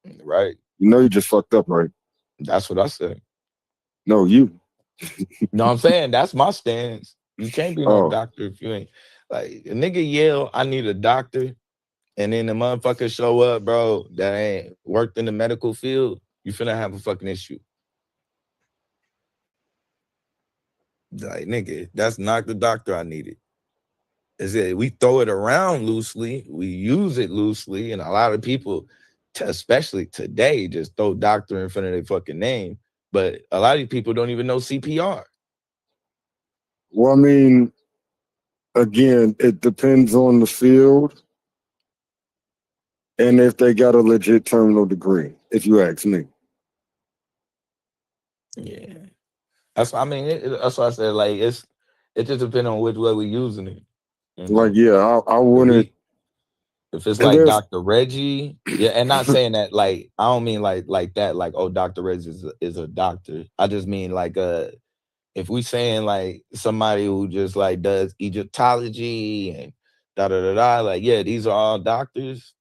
it. Right. You just fucked up, right? That's what I said. No, you. No, I'm saying that's my stance. You can't be no doctor if you ain't like a nigga yell, I need a doctor, and then the motherfucker show up, bro, that ain't worked in the medical field, you finna have a fucking issue. Like, nigga, that's not the doctor I needed. Is it? We throw it around loosely, we use it loosely, and a lot of people, especially today, just throw doctor in front of their fucking name. But a lot of these people don't even know CPR. Well, I mean, again, it depends on the field and if they got a legit terminal degree, if you ask me. Yeah. That's what I said, like, it just depends on which way we're using it. Like, yeah, I wouldn't. If it's like Dr. Reggie, yeah, and not saying that, like, I don't mean like that, like, oh, Dr. Reggie is a doctor. I just mean like if we saying like somebody who just like does Egyptology and da da da da, like, yeah, these are all doctors.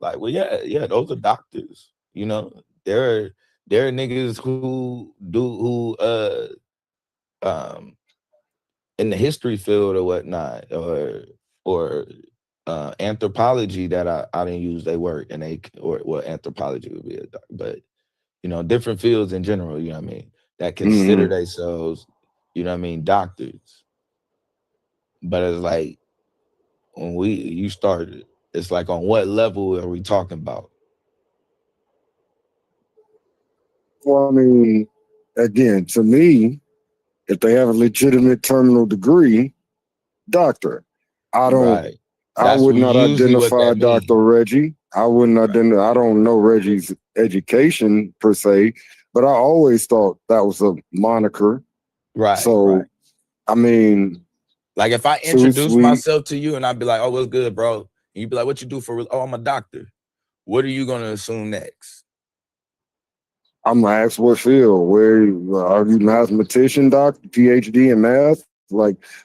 Like, well, yeah, those are doctors. There are niggas who in the history field or whatnot, or anthropology that I didn't use they work, and or anthropology would be but different fields in general, you know what I mean, that consider themselves, you know what I mean, doctors. But it's like when you started, it's like, on what level are we talking about? Well, I mean, again, to me, if they have a legitimate terminal degree, doctor. I Right. That's would not usually what identify that means. Dr. Reggie. I wouldn't identify. I don't know Reggie's education per se, but I always thought that was a moniker. Right. So, I mean, like if I introduce myself to you and I'd be like, "Oh, what's good, bro?" And you'd be like, "What you do for?" "Oh, I'm a doctor." What are you gonna assume next? I'm gonna ask what field. Where are you, mathematician, doctor, PhD in math,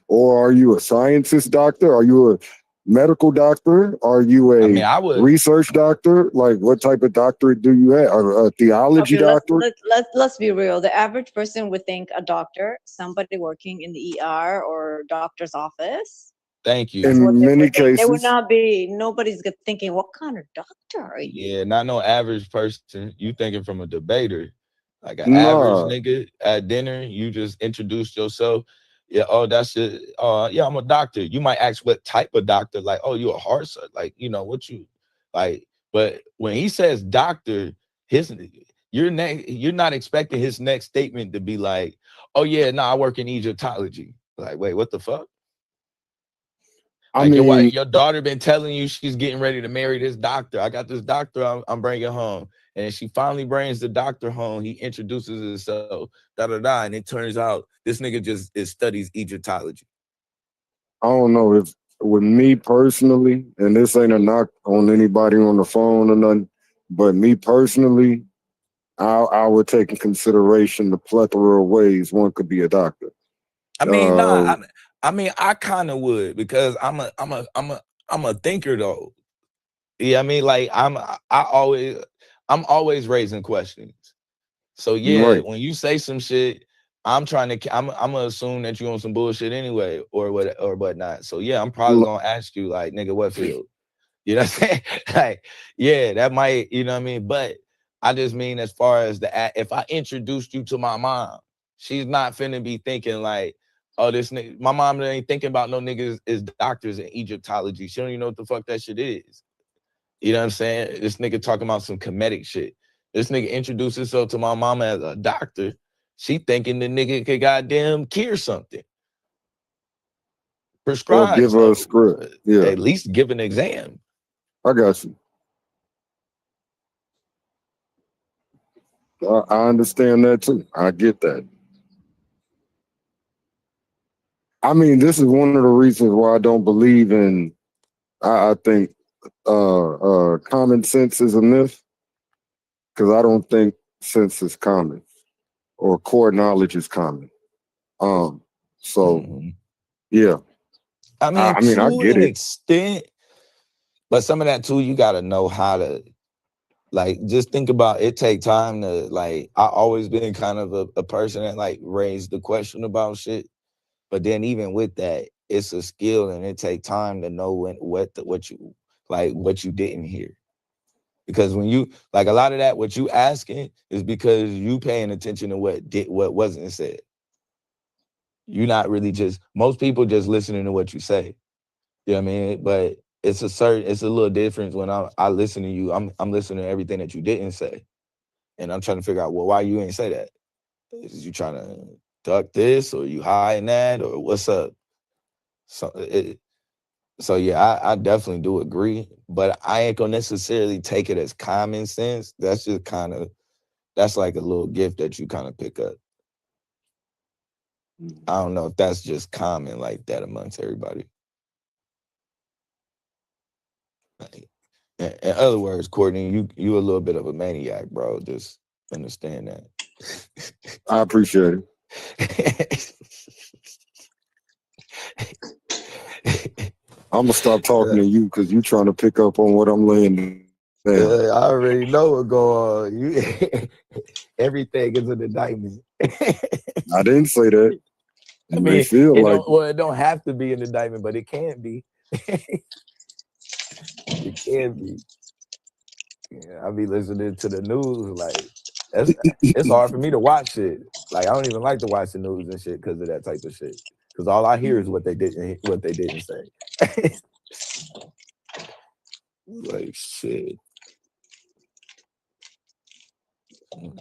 or are you a scientist doctor? Are you a medical doctor? Are you a research doctor? Like, what type of doctorate do you have? A theology doctor? Let's be real. The average person would think a doctor, somebody working in the ER or doctor's office. Thank you. In many cases, they would not be. Nobody's thinking, "What kind of doctor are you?" Yeah, not no average person. You thinking from a debater, like an average nigga at dinner. You just introduced yourself. Yeah. Oh, that's it. Yeah, I'm a doctor. You might ask what type of doctor. Like, oh, you a heart surgeon. Like, what you like. But when he says doctor, you're not expecting his next statement to be like, "Oh yeah, no, I work in Egyptology." Like, wait, what the fuck? Like, your daughter been telling you she's getting ready to marry this doctor. I got this doctor I'm bringing home. And she finally brings the doctor home. He introduces himself, and it turns out this nigga just studies Egyptology. I don't know, if with me personally, and this ain't a knock on anybody on the phone or nothing, but me personally, I would take in consideration the plethora of ways one could be a doctor. I mean, I kind of would, because I'm a thinker though. Yeah, I mean, like I'm always raising questions. So yeah, when you say some shit, I'm gonna assume that you on some bullshit anyway, or whatnot. So yeah, I'm probably gonna ask you, like, nigga, what field? You know what I'm saying? Like, yeah, that might, you know what I mean? But I just mean, as far as if I introduced you to my mom, she's not finna be thinking like, oh, this nigga, my mom ain't thinking about no niggas is doctors in Egyptology. She don't even know what the fuck that shit is. You know what I'm saying? This nigga talking about some comedic shit. This nigga introduced himself to my mama as a doctor. She thinking the nigga could goddamn cure something. Prescribe. Or give her a script. Yeah. At least give an exam. I got you. I understand that too. I get that. I mean, this is one of the reasons why I don't believe in, I think common sense is a myth, because I don't think sense is common or core knowledge is common. Yeah. I mean, I get an it. extent, but some of that too, you gotta know how to, like, just think about it. Take time to, like, I always been kind of a person that, like, raised the question about shit. But then even with that, it's a skill, and it take time to know what you didn't hear. Because when you, like, a lot of that, what you asking is because you paying attention to what wasn't said. You're not really most people just listening to what you say. You know what I mean? But it's a little difference when I listen to you. I'm listening to everything that you didn't say. And I'm trying to figure out, well, why you ain't say that? Is you trying to duck this, or you hiding that, or what's up? So yeah, I definitely do agree, but I ain't gonna necessarily take it as common sense. That's just that's like a little gift that you kind of pick up. I don't know if that's just common like that amongst everybody. In other words, Courtney, you a little bit of a maniac, bro. Just understand that. I appreciate it. I'm gonna stop talking to you because you trying to pick up on what I'm laying down. I already know what's going on. Everything is an indictment. I didn't say that. I You may mean, feel like it don't have to be an indictment, but it can be. It can be. Yeah, I be listening to the news like it's hard for me to watch shit. Like I don't even like to watch the news and shit because of that type of shit. Because all I hear is what they didn't say. Like shit.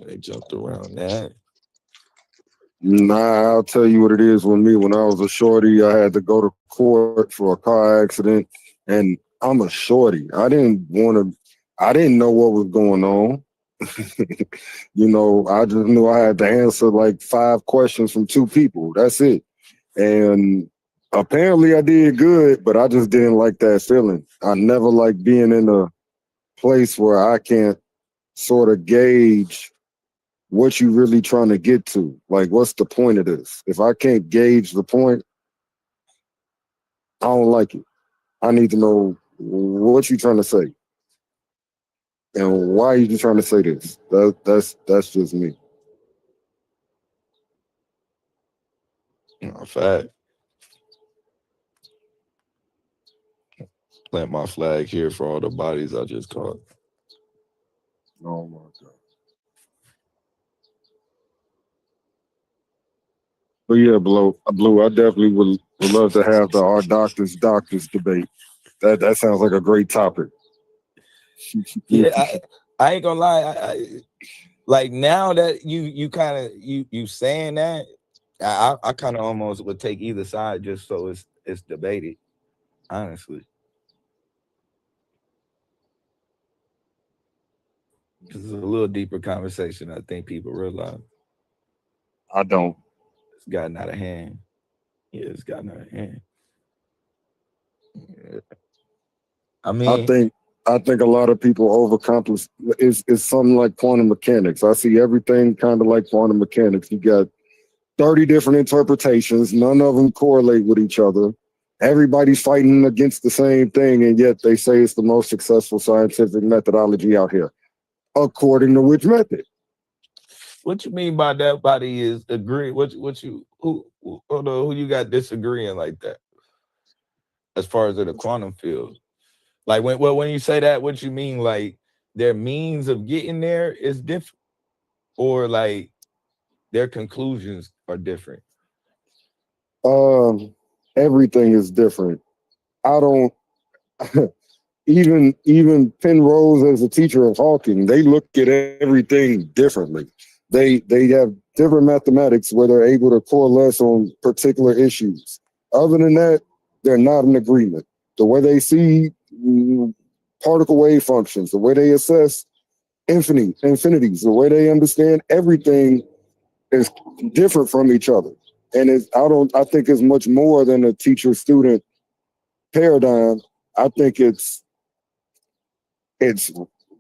They jumped around that. Nah, I'll tell you what it is with me. When I was a shorty, I had to go to court for a car accident, and I'm a shorty. I didn't know what was going on. You know, I just knew I had to answer like 5 questions from 2 people. That's it. And apparently I did good, but I just didn't like that feeling. I never like being in a place where I can't sort of gauge what you really trying to get to. Like, what's the point of this? If I can't gauge the point, I don't like it. I need to know what you trying to say and why are you trying to say this. That's just me. Fact. Plant my flag here for all the bodies I just caught. Oh my God. But yeah, Blue, I definitely would love to have the our doctors debate. That sounds like a great topic. Yeah, I ain't gonna lie. I like now that you kind of you saying that, I kind of almost would take either side just so it's debated. Honestly, because it's a little deeper conversation. I think people realize I don't. it's gotten out of hand. Yeah, it's gotten out of hand. Yeah. I mean, I think a lot of people overcomplicate. It's something like quantum mechanics. I see everything kind of like quantum mechanics. You got 30 different interpretations. None of them correlate with each other. Everybody's fighting against the same thing, and yet they say it's the most successful scientific methodology out here. According to which method? what you mean by that? Body is agree. Who you got disagreeing like that? As far as in the quantum field, like when you say that, what you mean? Like their means of getting there is different, or like their conclusions are different. Everything is different. I don't even Penrose as a teacher of Hawking, they look at everything differently. They have different mathematics where they're able to coalesce on particular issues. Other than that, they're not in agreement. The way they see particle wave functions, the way they assess infinities, the way they understand everything is different from each other. And I think it's much more than a teacher-student paradigm. I think it's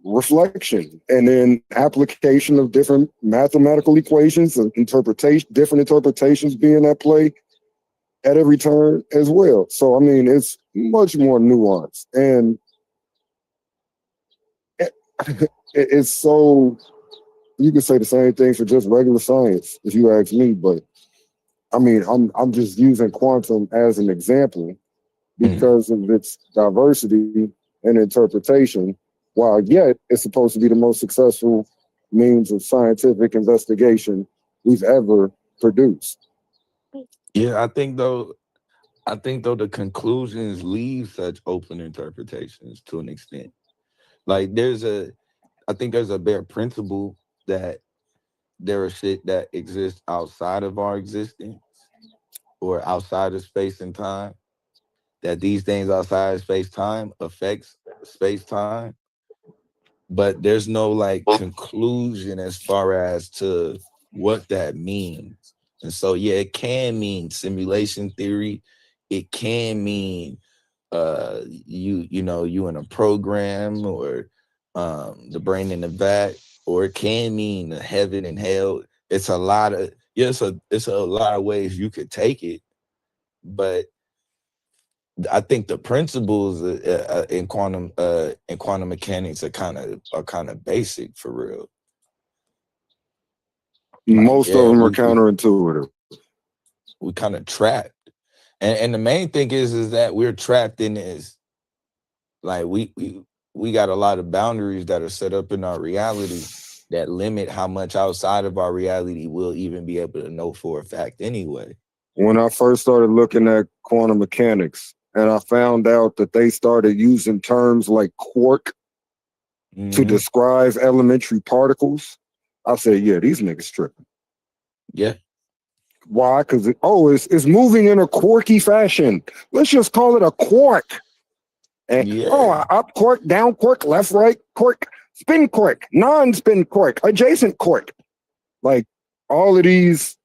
reflection and then application of different mathematical equations and different interpretations being at play at every turn as well. So I mean, it's much more nuanced, and it's so you can say the same thing for just regular science if you ask me. But I mean, I'm just using quantum as an example because of its diversity and interpretation, while yet it's supposed to be the most successful means of scientific investigation we've ever produced. Yeah, I think though the conclusions leave such open interpretations to an extent. Like I think there's a bare principle that there is shit that exists outside of our existence or outside of space and time, that these things outside of space time affects space time, but there's no like conclusion as far as to what that means. And so yeah, it can mean simulation theory, it can mean you in a program, or the brain in the vat, or it can mean heaven and hell. It's a lot of it's a lot of ways you could take it, but I think the principles in quantum mechanics are kind of basic for real. Like, Most of them are counterintuitive. we kind of trapped. And the main thing is that we're trapped in this. Like we got a lot of boundaries that are set up in our reality that limit how much outside of our reality we'll even be able to know for a fact anyway. When I first started looking at quantum mechanics, and I found out that they started using terms like quark to describe elementary particles, I said, yeah, these niggas tripping. Yeah. Why? Because it's moving in a quirky fashion. Let's just call it a quark. And up quark, down quark, left, right quark, spin quark, non-spin quark, adjacent quark. Like all of these,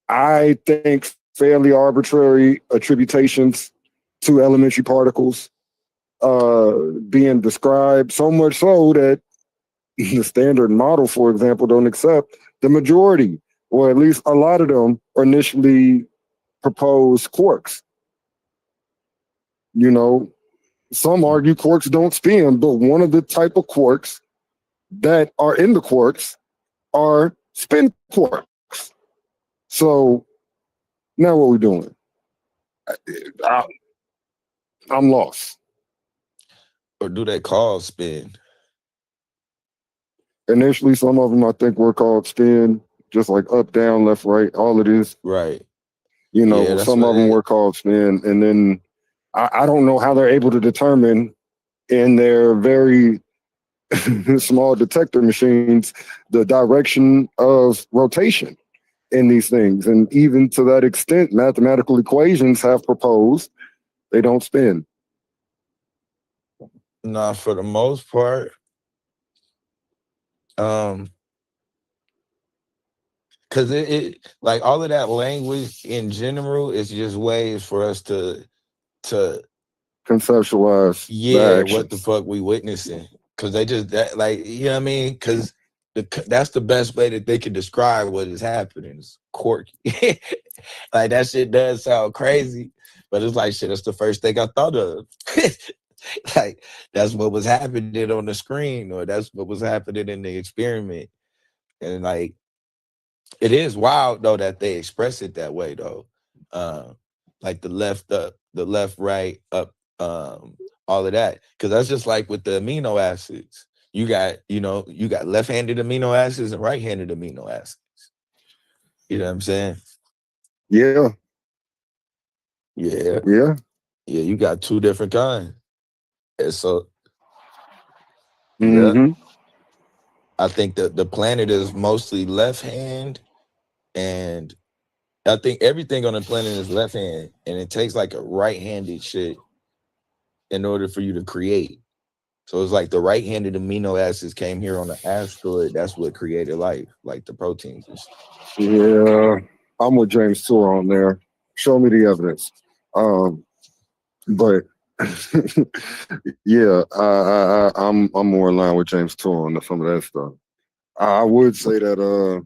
I think, fairly arbitrary attributations to elementary particles being described, so much so that the standard model, for example, don't accept the majority, or at least a lot of them initially proposed quarks. You know, some argue quarks don't spin, but one of the type of quarks that are in the quarks are spin quarks. So now what we doing? I'm lost. Or do they call spin? Initially, some of them I think were called spin, just like up, down, left, right, all of this. Right. You know, some of them were called spin, and then I don't know how they're able to determine in their very small detector machines the direction of rotation in these things. And even to that extent, mathematical equations have proposed they don't spin. Nah, for the most part, because it like all of that language in general is just ways for us to conceptualize what the fuck we witnessing, because they just that, like, you know what I mean, because that's the best way that they can describe what is happening. It's quirky. Like that shit does sound crazy, but it's like shit, that's the first thing I thought of. Like that's what was happening on the screen, or that's what was happening in the experiment. And like it is wild though that they express it that way though. Like the left up, the left, right, up, all of that. Because that's just like with the amino acids. You got left-handed amino acids and right-handed amino acids. You know what I'm saying? Yeah. Yeah. Yeah. Yeah, you got two different kinds. And so yeah. I think that the planet is mostly left hand, and I think everything on the planet is left hand, and it takes like a right-handed shit in order for you to create. So it's like the right-handed amino acids came here on the asteroid. That's what created life, like the proteins and shit. Yeah, I'm with James Tour on there. Show me the evidence. But yeah, I'm more in line with James Tour on some of that stuff. I would say that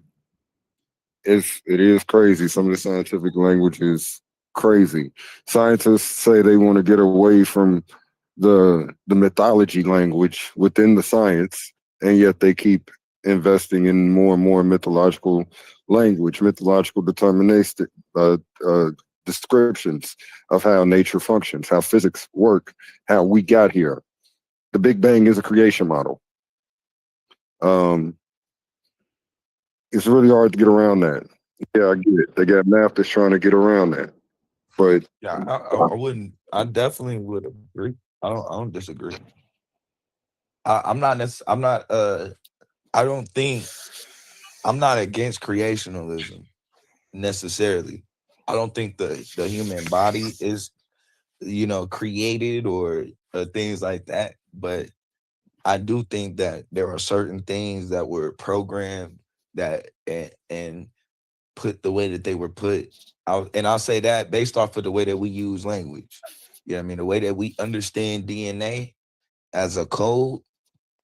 it is crazy. Some of the scientific language is crazy. Scientists say they want to get away from the mythology language within the science, and yet they keep investing in more and more mythological language, mythological deterministic descriptions of how nature functions, how physics work, how we got here. The Big Bang is a creation model. It's really hard to get around that. Yeah, I get it. They got math that's trying to get around that. But yeah, I wouldn't. I definitely would agree. I don't disagree. I'm not. I don't think I'm not against creationalism necessarily. I don't think the human body is, created or things like that. But I do think that there are certain things that were programmed that and put the way that they were put out. And I'll say that based off of the way that we use language. You know what I mean? The way that we understand DNA as a code,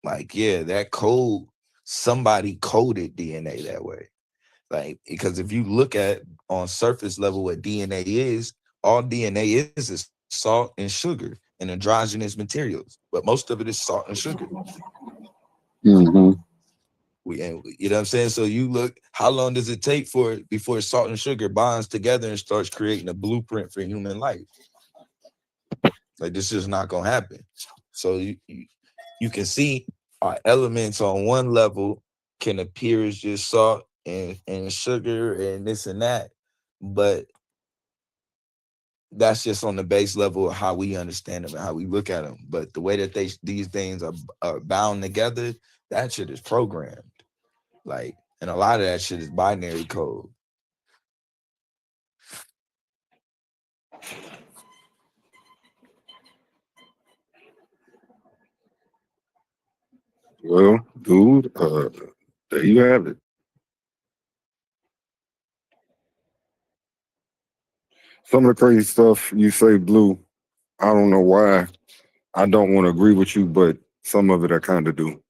like, yeah, that code, somebody coded DNA that way. Like, because if you look at on surface level what DNA is, all DNA is salt and sugar and androgenous materials. But most of it is salt and sugar. Mm-hmm. You know what I'm saying? So you look, how long does it take before salt and sugar bonds together and starts creating a blueprint for human life? Like, this is not gonna happen. So you can see our elements on one level can appear as just salt and sugar and this and that, but that's just on the base level of how we understand them and how we look at them. But the way that these things are bound together, that shit is programmed. Like, and a lot of that shit is binary code. Well, dude, there you have it. Some of the crazy stuff you say, Blue, I don't know why I don't want to agree with you, but some of it I kind of do.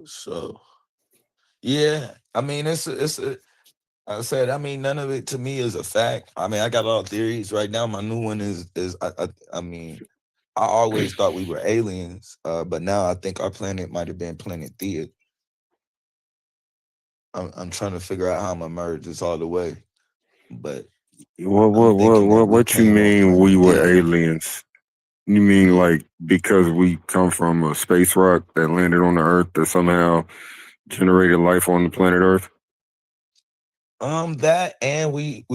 So, yeah, I mean, I said, I mean, none of it to me is a fact. I mean, I got all theories right now. My new one is I mean, I always thought we were aliens, but now I think our planet might have been Planet Thea. I'm trying to figure out how I'm gonna merge this all the way, but What you mean we were aliens? You mean like because we come from a space rock that landed on the Earth that somehow generated life on the planet Earth? That and we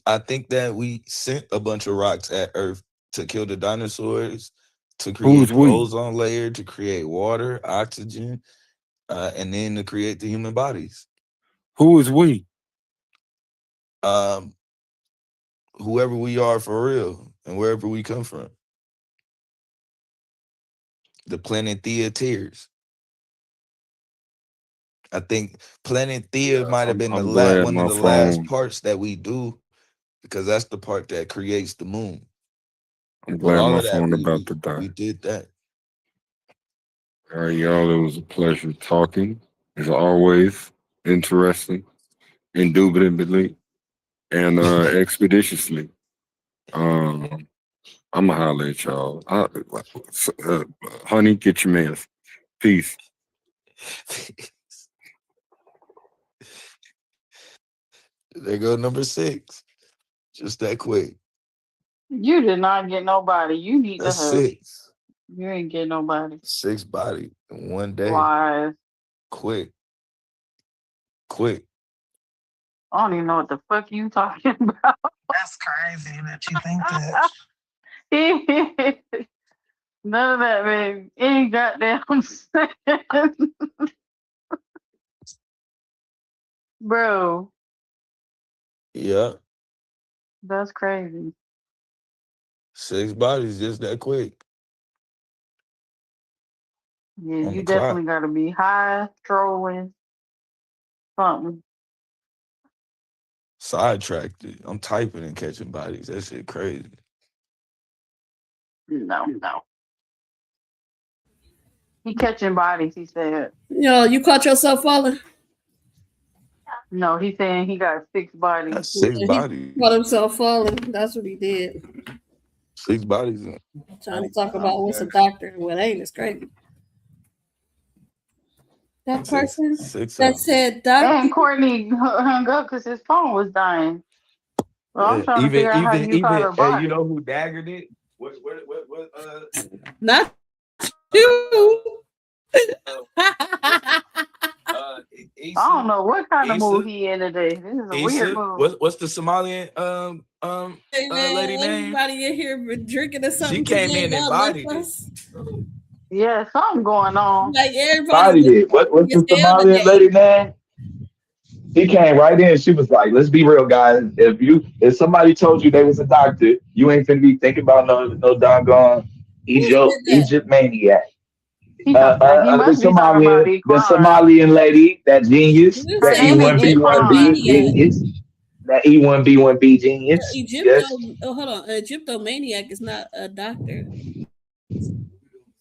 I think that we sent a bunch of rocks at Earth to kill the dinosaurs, to create the ozone layer, to create water, oxygen, and then to create the human bodies. Who is we? Whoever we are for real and wherever we come from. The Planet Thea tears. I think Planet Thea might have been one of the last parts that we do, because that's the part that creates the moon. I'm glad my phone about to die. We did that. All right, y'all. It was a pleasure talking, as always. Interesting, indubitably, and expeditiously. I'm gonna holler at y'all. Honey, get your mans. Peace. There go number 6. Just that quick. You did not get nobody. You need That's to hush. 6. You ain't get nobody. 6 body in one day. Lies. Quick. I don't even know what the fuck you talking about. That's crazy that you think that. None of that, baby. Any goddamn sense. Bro. Yeah. That's crazy. 6 bodies just that quick. Yeah, you definitely gotta be high, trolling, something. Sidetracked it. I'm typing and catching bodies. That shit crazy. No. He catching bodies, he said. Yo, you caught yourself falling? No, he's saying he got 6 bodies. That's 6 bodies. He caught himself falling. That's what he did. 6 bodies. Trying to talk about what's a doctor and what ain't is crazy. That person that said doctor. And Courtney hung up because his phone was dying. Well, I'm trying to figure out how you caught her body. You know who daggered it? What Not you. I don't know what kind of mood he in today. This is a weird mood. What's the Somalian lady name? Everybody in here been drinking or something. She came in and bodied it. Yeah, something going on. Like everybody bodied it. What's the Somalian lady name? She came right in. She was like, "Let's be real, guys. If somebody told you they was a doctor, you ain't finna be thinking about no doggone Egypt maniac." The Somalian lady, that genius, that E1B1B genius, that E1B1B genius. Yes. Hold on, Egyptomaniac is not a doctor.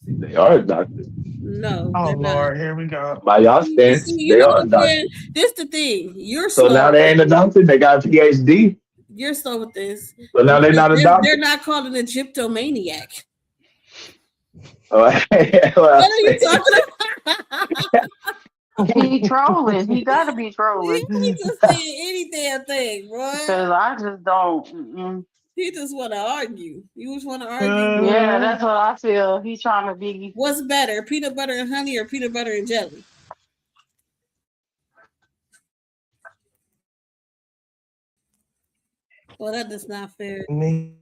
They are a doctor. No. Oh Lord, here we go. By y'all stance, they are a doctor. This the thing. You're so now they ain't a doctor. They got a PhD. You're slow with this. So now they're not a doctor. They're not called an Egyptomaniac. What What are you talking about? He trolling. He gotta be He trolling. ain't just saying any damn thing, boy. Because I just don't. He just want to argue. You just want to argue. Yeah, that's what I feel. He's trying to be. What's better, peanut butter and honey or peanut butter and jelly? Well, that is not fair. Me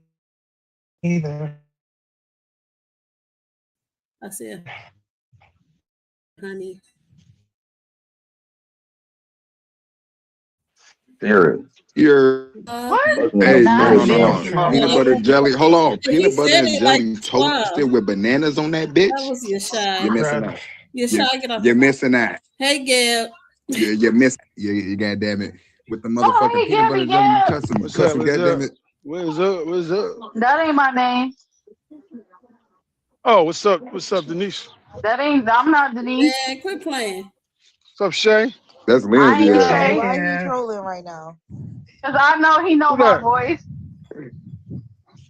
either. I said honey. Sarah. You're What? hey, Nah, hold on. bitch. Peanut butter jelly. Hold on. He Peanut butter said and it like jelly wow. toasted with bananas on that bitch. That was your shy. You're missing out. Your shy, get off. You're missing out. Hey, Gab. You're missing. You goddamn it. With the motherfucking Oh, hey, peanut butter Gabby, jelly, Gab. custom, goddamn it. What's up? What's up? That ain't my name. Oh, what's up? What's up, Denise? That ain't. I'm not Denise. Man, quit playing. What's up, Shay? That's I Lindsay. ain't ass. Shay. Why are you trolling right now? Because I know he know Who my that? voice.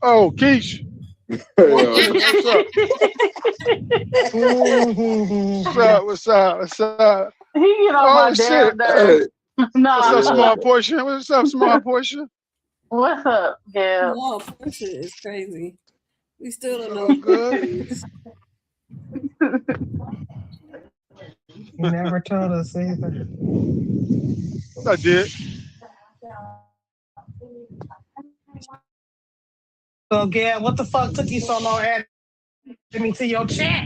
Oh, Keish. What's up? What's up? What's up? He get on Oh my shit! damn nerves. What's up, small Nah. portion? What's up, small portion? What's up, Gab? No, portion is crazy. We still don't know Oh, what good. it is. You never told us either. I did. So, Gab, what the fuck took you so long adding me to your chat?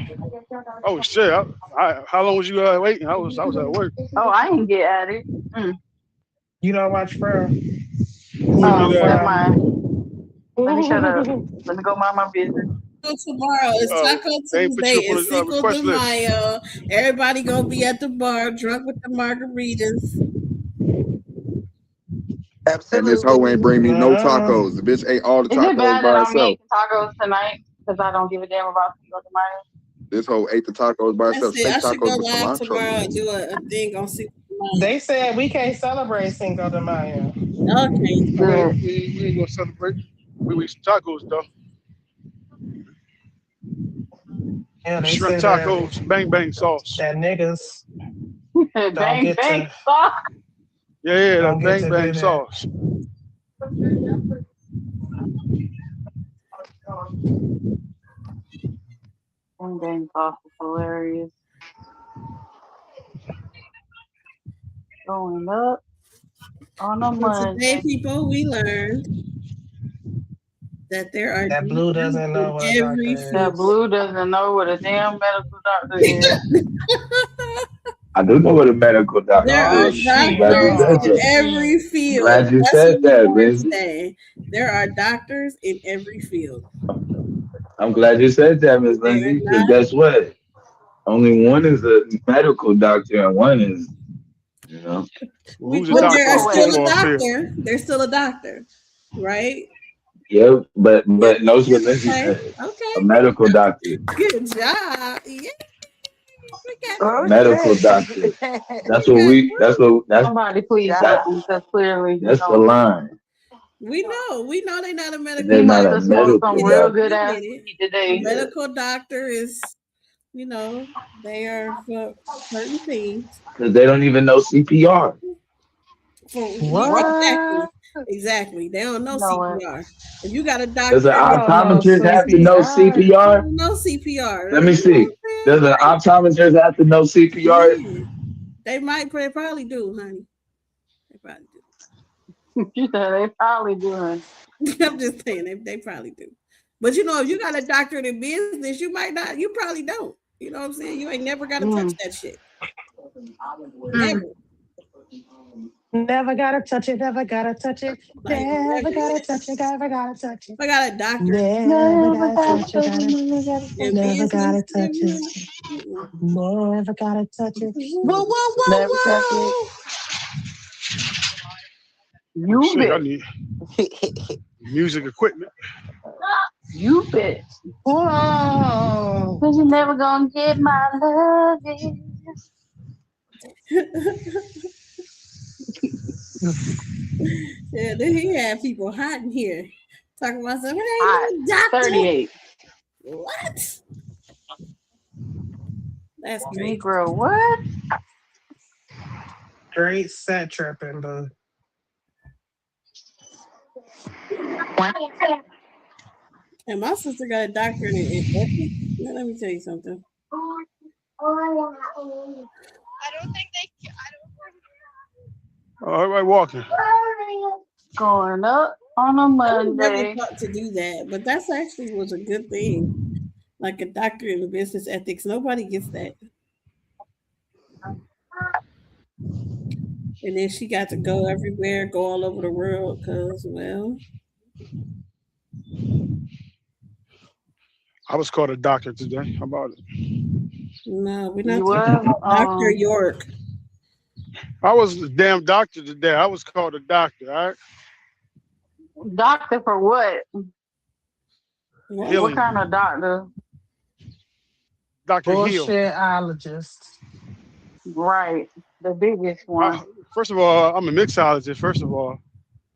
Oh shit! How long was you waiting? I was at work. Oh, I ain't get at it. You don't watch Pearl. Oh, that? never mind. Let me shut up. Let me go mind my business. So tomorrow is Taco They ain't put Tuesday. you up on It's the Cinco request de list. Mayo. Everybody gonna be at the bar, drunk with the margaritas. And this hoe ain't bring me no No. tacos. The bitch ate all the Is it tacos bad by that I'm herself. making tacos tonight? Because I don't give a damn about Cinco de Mayo. This hoe ate the tacos by I herself. said I Steak should go tacos with live cilantro. tomorrow and do a thing on Cinco de Mayo. They said we can't celebrate Cinco de Mayo. Okay. Good. We ain't gonna celebrate. We eat some tacos though. Yeah, they Shrimp said tacos, bang bang sauce. that niggas don't Bang, get bang, to fuck. Yeah, don't that get bang to bang do that. sauce. Bang, bang, sauce is hilarious. Going up on a So today, Monday. people, we learned that there are That blue doctors doesn't know in what a every doctor That field. is. blue doesn't know what a damn medical doctor is. I do know what a medical doctor There Oh are is. I'm glad you doctors said in that. shit. every I'm field. glad you That's what said we that, learned Lindsay. today. There are doctors in every field. I'm glad you said that, Miss They are Lindsay, because not. guess what? Only one is a medical doctor and one is, you know. Well, who's a But Wait, they doctor are in the still a football field? doctor. They're still a doctor, right? Yeah, but Yeah. knows what Lindsay Okay. said. Okay. A medical doctor. Good job. Yeah. We got A Oh medical shit. doctor. That's we what got we that's somebody please that, help him because clearly he that's the don't. line. we know they're not a medical He They're not must a have smoked some medical doctor. real doctor. good We ass get it. weed today. Yeah. Medical doctor is, they are for certain things. Because they don't even know CPR. What? Exactly. They don't know You know what? CPR. If you got a Does doctor, an I don't know optometrist have to know CPR. they CPR? don't know CPR. Let me You know see. Does an optometrist have to know CPR? Yeah. They probably do, honey. They probably do. You said they probably doing. I'm just saying they probably do. But if you got a doctorate in business, you might not. You probably don't. You know what I'm saying? You ain't never got to touch that shit. Never. Never gotta touch it, never gotta touch it. Like, Never gotta touch it, never gotta touch it. I got a doctor Never gotta touch it, in never business. gotta touch it. Never gotta touch it. Whoa, whoa, whoa, Never touch it. whoa! You Shit, I bitch. need music equipment. You bitch. Whoa! Cause you never gonna get my loving. Yeah, then he had people hot in here talking about something. Hot. Doctor. 38. What? That's great. Negro, what? Great set tripping, but And my sister got a doctorate in ethics. Now, let me tell you something. I don't think they. Everybody walking. Going up on a I was never Monday. taught to do that, but that's actually was a good thing. Like a doctorate in business ethics. Nobody gets that. And then she got to go everywhere, go all over the world, because, well. I was called a doctor today. How about it? No, we're not You talking were about Dr. York. I was a damn doctor today. I was called a doctor, all right? doctor for what? Healing. What kind of doctor? Dr. Hill. bullshitologist. Right, the biggest one. First of all, I'm a mixologist. First of all,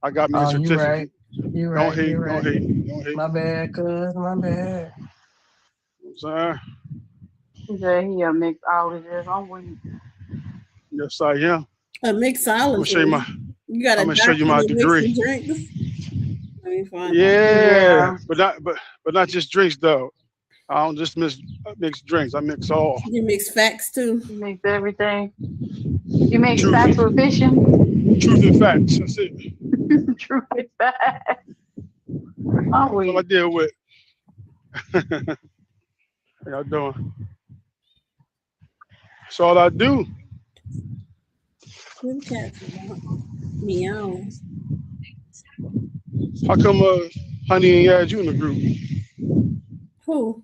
I got me a Oh, you certificate. right. You Don't right. hate, You don't right. hate, don't hate. My bad, cuz. My bad. Sorry. He said he a mixologist. I'm weak. Yes, I am. A mixologist. You got a I'm gonna show you doctorate my in degree. mixing drinks? Let me find out. Yeah, but not just drinks though. I don't just mix drinks. I mix all. You mix facts too. You mix everything. You mix Truth. facts with fishing. Truth and facts. That's it. Truth and facts. I'm That's all I weak. deal with. How y'all doing? That's all I do. Them cats meow. How come Honey ain't had you in the group? Who?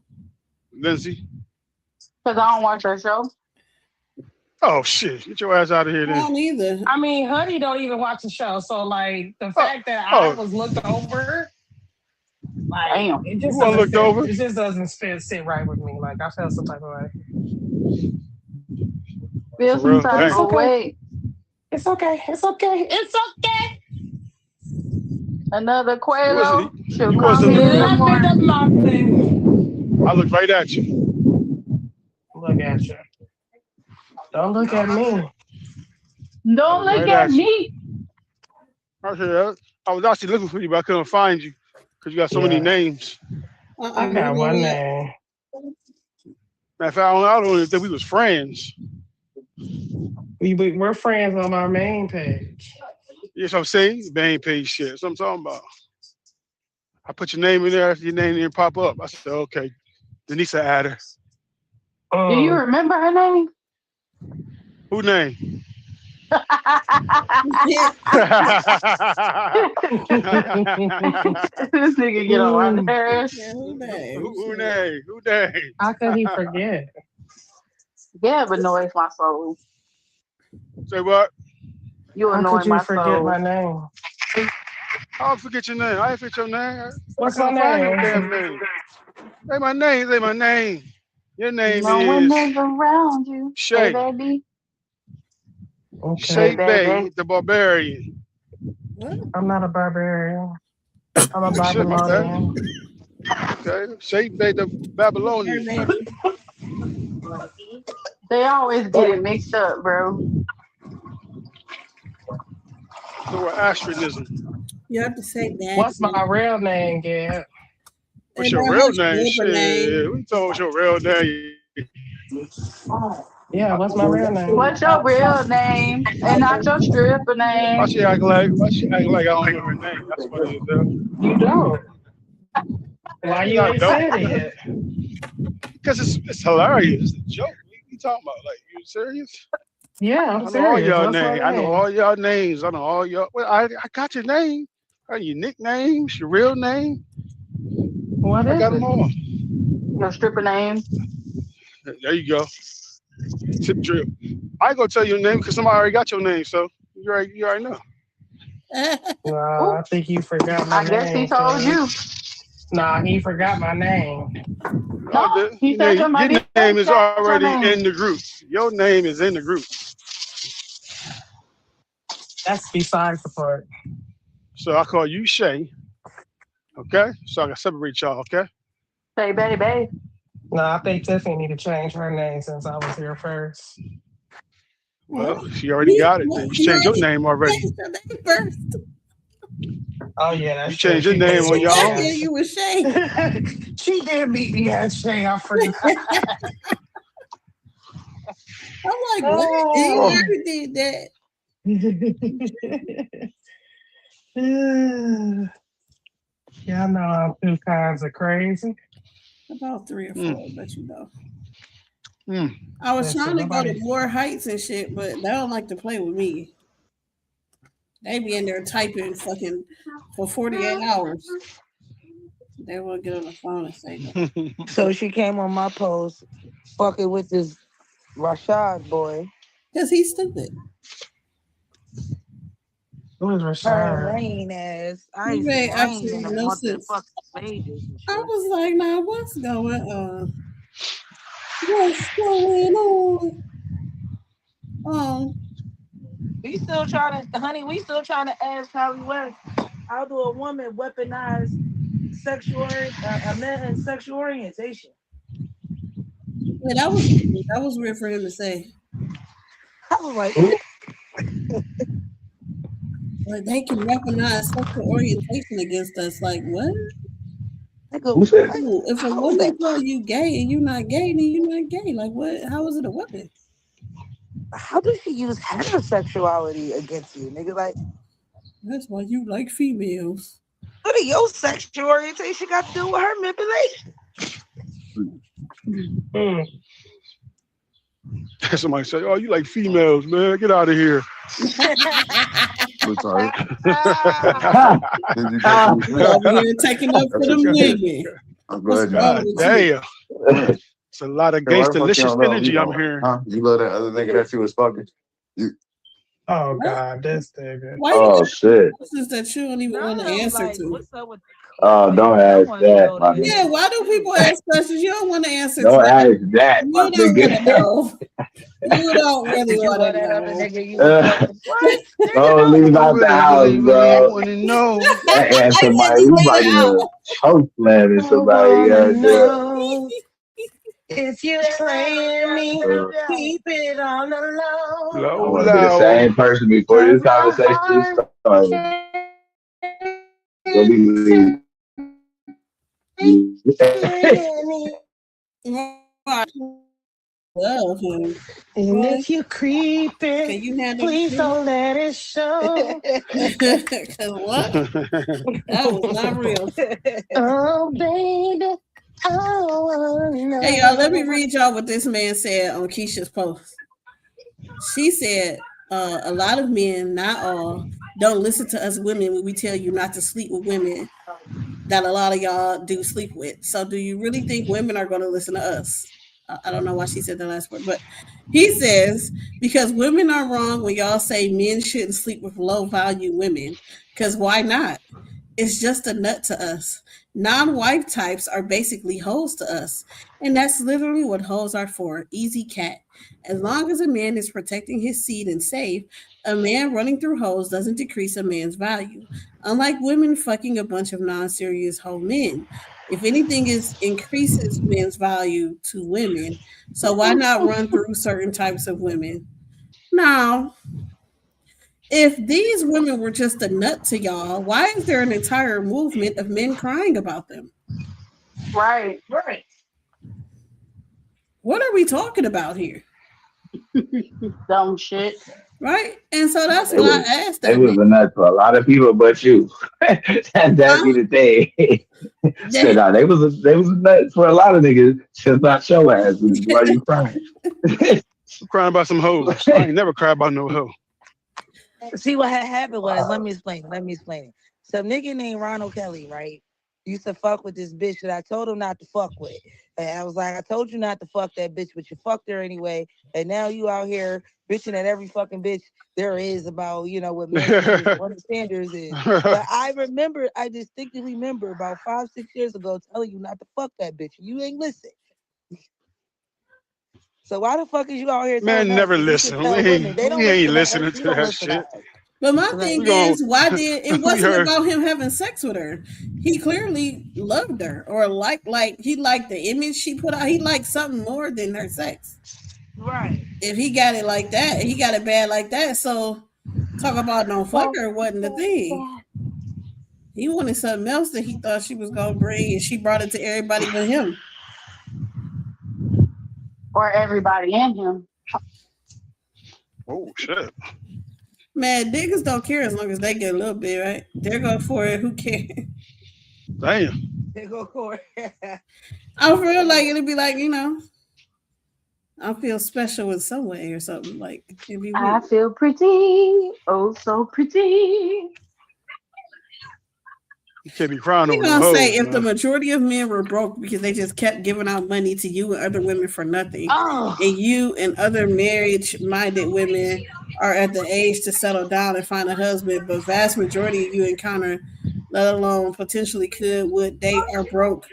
Lindsay? Because I don't watch that show. Oh shit! Get your ass out of here I then. don't either. I mean, Honey don't even watch the show. So, like, the fact that I was looked over, like, Damn. it just You weren't doesn't looked fit. over? It just doesn't sit right with me. Like, I felt some type of way. Feel some type It's of okay. way. It's okay. It's okay. It's okay. Another You Quavo. She'll wasn't call in me the in the I group. picked up morning. my thing. I looked right at you. Look at you. Don't look at me. Don't look Right at at you. me. I was actually looking for you, but I couldn't find you because you got so many Yeah. names. I got one name. Matter of fact, I don't even think we was friends. We're friends on my main page. Yes, I'm saying main page shit. That's what I'm talking about. I put your name in there. Your name didn't pop up. I said, okay, Denise Adder. Do you remember her name? Who name? This nigga get on my nerves. Yeah, who name? Who name? Who name? How could he forget? Gab annoys my soul. Say what? You How annoy could you my forget soul. my name? I'll forget your name. I ain't forget your name. What's I my couldn't find your name? damn name. Say my name. Say my name. Your name No one is is around you. Hey, Shay. baby. Okay. Shay Hey, Bay, baby. the barbarian. I'm not a barbarian. I'm a Oh, shit, my bad. Babylonian. Okay. Shay Bay, the Babylonian. They always get it mixed up, bro. Zoroastrianism. You have to say that. What's my real name, Gab? What's your real name? Shit. We told your real name. Yeah, what's my real name? What's your real name and not your stripper name? Why she act like I don't know her name? That's funny as hell. You don't. Why you ain't said it yet? Because it's hilarious. It's a joke. What you talking about? Like, you serious? Yeah, I I'm know all serious. y'all What's my names. I know name? all y'all names. I know all y'all. Well, I got your name. Your nicknames, your real name. What I is got them it? all. Your stripper name? There you go. Tip drill. I ain't gonna tell you your name because somebody already got your name, so you already know. Nah, I think you forgot my I guess he name. told you. Nah, he forgot my name. No, he said Your somebody name is got your already name. in the group. Your name is in the group. That's besides the point. So I call you Shay. Okay? So I can separate y'all, okay? Say, baby. No, I think Tiffany need to change her name since I was here first. Well, she already got it. Then you changed your name already. Changed her name first. Oh yeah, You that's true. changed your She name did on meet your me own. Yeah, at you were Shay. she did meet me at Shay. I forgot. I'm like, what? You Oh. never did that. Yeah, I know I'm two kinds of crazy. About 3 or 4, but you know. Mm. I was Listen, trying to go to nobody. more heights and shit, but they don't like to play with me. They be in there typing fucking for 48 hours. They won't get on the phone and say nothing. So she came on my post, fucking with this Rashad boy. Because he's stupid. Who is Her Rashad? lame ass. I He used to made drain in the absolutely no sense. motherfucking pages and I shit. was like, now what's going on? What's going on? We still trying to, honey, we still trying to ask Holly West, how do a woman weaponize a man's sexual orientation? Yeah, that was weird for him to say. I was like, Like they can weaponize sexual orientation against us. Like what? Who said? If a woman tell you gay and you're not gay, then you're not gay. Like what? How is it a weapon? How does she use heterosexuality against you, nigga? Like, that's why you like females. What do your sexual orientation got to do with her manipulation? Somebody say, "Oh, you like females, man? Get out of here." I'm sorry. You over here taking up for them women. I'm glad God damn. It's a lot of gangsta-licious energy I'm hearing. Huh? You love that other nigga that you was fucking? Oh God, this nigga. Why Oh shit. questions that you don't even want to answer to? What's up with Oh, don't ask that, my nigga. Yeah, why do people ask questions you don't want to answer Don't to? ask that, You my don't want to nigga. know. You don't really Did you want love to that other know. nigga you was fucking? What? Don't leave out the house, bro. Want to know? That answer might you we leave might it get a out. choke slam in somebody. No. If you're playing me, keep it on the low. I want to be the same person before this conversation started. Go be leaving. Love him. And if you creep it, Can you handle please don't let it show. Cause what? That was not real. Oh, baby. Oh, no. Hey, y'all, let me read y'all what this man said on Keisha's post. She said, a lot of men, not all, don't listen to us women when we tell you not to sleep with women that a lot of y'all do sleep with. So do you really think women are going to listen to us? I don't know why she said the last word, but he says, because women are wrong when y'all say men shouldn't sleep with low value women, because why not? It's just a nut to us. Non-wife types are basically hoes to us. And that's literally what hoes are for. Easy cat. As long as a man is protecting his seed and safe, a man running through hoes doesn't decrease a man's value. Unlike women fucking a bunch of non-serious hoe men. If anything, is increases men's value to women. So why not run through certain types of women? Now, if these women were just a nut to y'all, why is there an entire movement of men crying about them? Right. What are we talking about here? Dumb shit. Right? And so that's why I asked that. It was a nut for a lot of people but you. That'd be the thing. So, nah, they was a nut for a lot of niggas, just not your ass. Why you crying? I'm crying about some hoes. I ain't never cried about no hoe. See what had happened was, let me explain it. Some nigga named Ronald Kelly, right? Used to fuck with this bitch that I told him not to fuck with. And I was like, I told you not to fuck that bitch, but you fucked her anyway. And now you out here bitching at every fucking bitch there is about, what men standards, what the standards is. But I distinctly remember about 5-6 years ago telling you not to fuck that bitch. You ain't listen. So why the fuck is you out here Man, telling us? never You listen. can tell women, they don't We ain't listen to us, listening you to don't that listen to shit. us. But my Like, thing We gon' is, why did it we wasn't heard. about him having sex with her? He clearly loved her, or like he liked the image she put out. He liked something more than her sex. right. If he got it like that, he got it bad like that. So talk about no fucker wasn't the thing. He wanted something else that he thought she was gonna bring, and she brought it to everybody but him. Or everybody and him. Oh shit. Man, niggas don't care as long as they get a little bit, right? They're going for it. Who cares? Damn. They go court. I feel like it'd be like, I feel special in some way or something. Like it'd be I weird. feel pretty, oh so pretty. You can't be crying We over them gonna say hoes, if the man. majority of men were broke because they just kept giving out money to you and other women for nothing, Oh, and you and other marriage-minded women are at the age to settle down and find a husband, but vast majority of you encounter, let alone potentially would date are broke.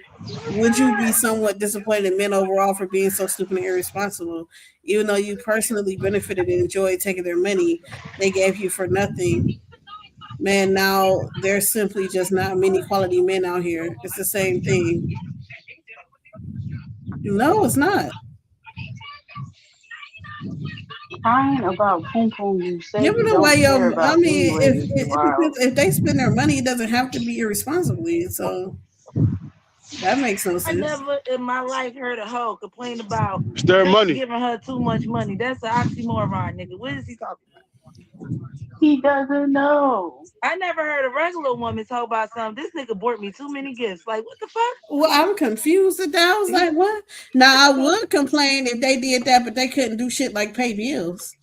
Would you be somewhat disappointed in men overall for being so stupid and irresponsible? Even though you personally benefited and enjoyed taking their money, they gave you for nothing. Man, now there's simply just not many quality men out here. It's the same thing. No, it's not. crying about pum pum you say You ever you know why don't care I about mean, anyway if is it wild. depends, if they spend their money, it doesn't have to be irresponsibly. So that makes no I sense. never in my life heard a hoe complain about It's their money. giving her too much money. That's an oxymoron, nigga. What is he talking about? He doesn't know. I never heard a regular woman talk about something. This nigga bought me too many gifts. Like, what the fuck? Well, I'm confused at that. I was like, what? Now I would complain if they did that, but they couldn't do shit like pay bills.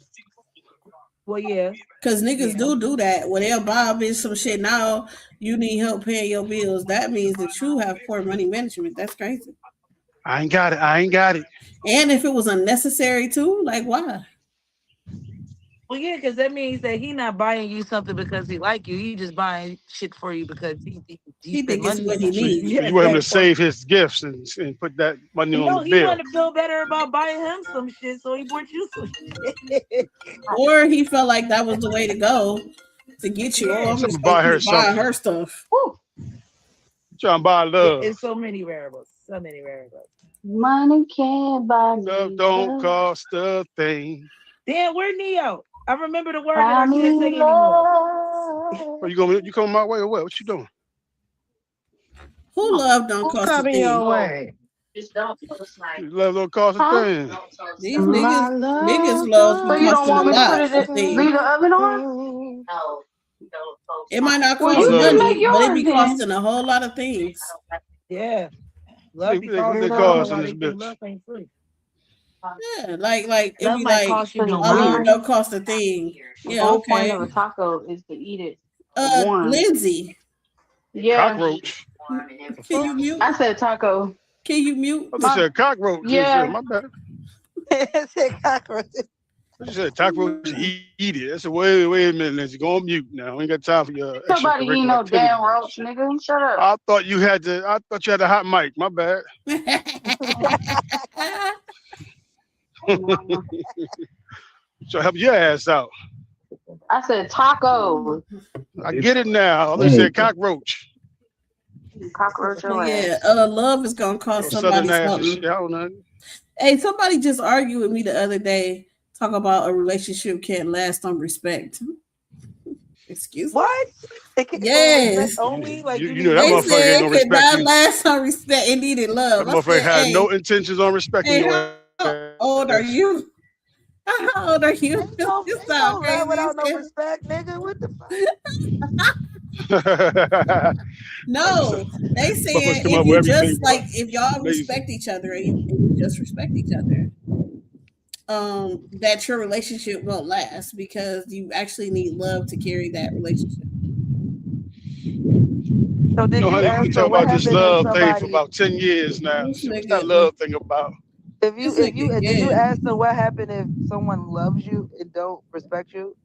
Well, yeah. Cause niggas Yeah. do that. When they'll buy a bitch some shit now, you need help paying your bills. That means that you have poor money management. That's crazy. I ain't got it. I ain't got it. And if it was unnecessary too, like why? Well, yeah, because that means that he not buying you something because he like you. He just buying shit for you because he He spent think it's money what on he that shit. needs. So Yeah, you want him to that part. save his gifts and put that money on the No, he bill. wanted to feel better about buying him some shit, so he bought you some shit. Or he felt like that was the way to go to get you. Oh, Yeah. I'm just Something gonna buy her keep buying something. her stuff. Woo. Trying to buy love. It's so many variables. So many variables. Money can't buy Love me don't love. cost a thing. Damn, where Neo? I remember the word that Buy I can't me say anymore. Or you coming my way or what? What you doing? Who love don't Who's cost a coming thing? your way? Love don't cost a Huh? thing. These My niggas love love be So you don't costing a want me to lot put a it in, thing. leave the oven on? It might not Well, I cost you love can you. make money, but it yours be then. costing a whole lot of things. Yeah. Love be What costing. they I don't know cost in why this they think bitch? love ain't free. Yeah, like it'd Love be might like cost you no aluminum mind. don't cost a thing. The Yeah, whole point of a okay. taco is to eat it warm. Lindsay, Yeah, Cockroach. The can fuck? you mute? I said taco. Can you mute? I just My said cockroach. Shit, yeah, my bad. Said cockroach. I just said cockroach. Eat it. I said, wait a minute, Lindsay. Go on mute now. I ain't got time for your nobody eat extracurricular no activities damn and roach, shit. nigga. Shut up. I thought you had a hot mic. My bad. So help your ass out. I said taco. I get it now. I just Hey, said cockroach. Cockroach your Yeah, ass. love is gonna cost Or southern somebody ass and shit. something. I don't know. Hey, somebody just argued with me the other day, talk about a relationship can't last on respect. Excuse me? What? Yes. Only like you You know need that They love. motherfucker ain't said gonna it could respect not you. last on respect. It needed love. That I motherfucker said, had no intentions on respecting hey, your how old are ass. you? How old are you? You Ain't sound no love crazy. without no respect, nigga. What the fuck? No, they Motherfuckers said come up with everything but if y'all amazing. respect each other and you just respect each other, that your relationship won't last because you actually need love to carry that relationship. So did No, you honey, we've ask been her talking what about this happened if love thing for somebody about 10 years now. This Shit, what's that nigga, love thing about? this nigga, did you yeah. ask her what happened if someone loves you and don't respect you?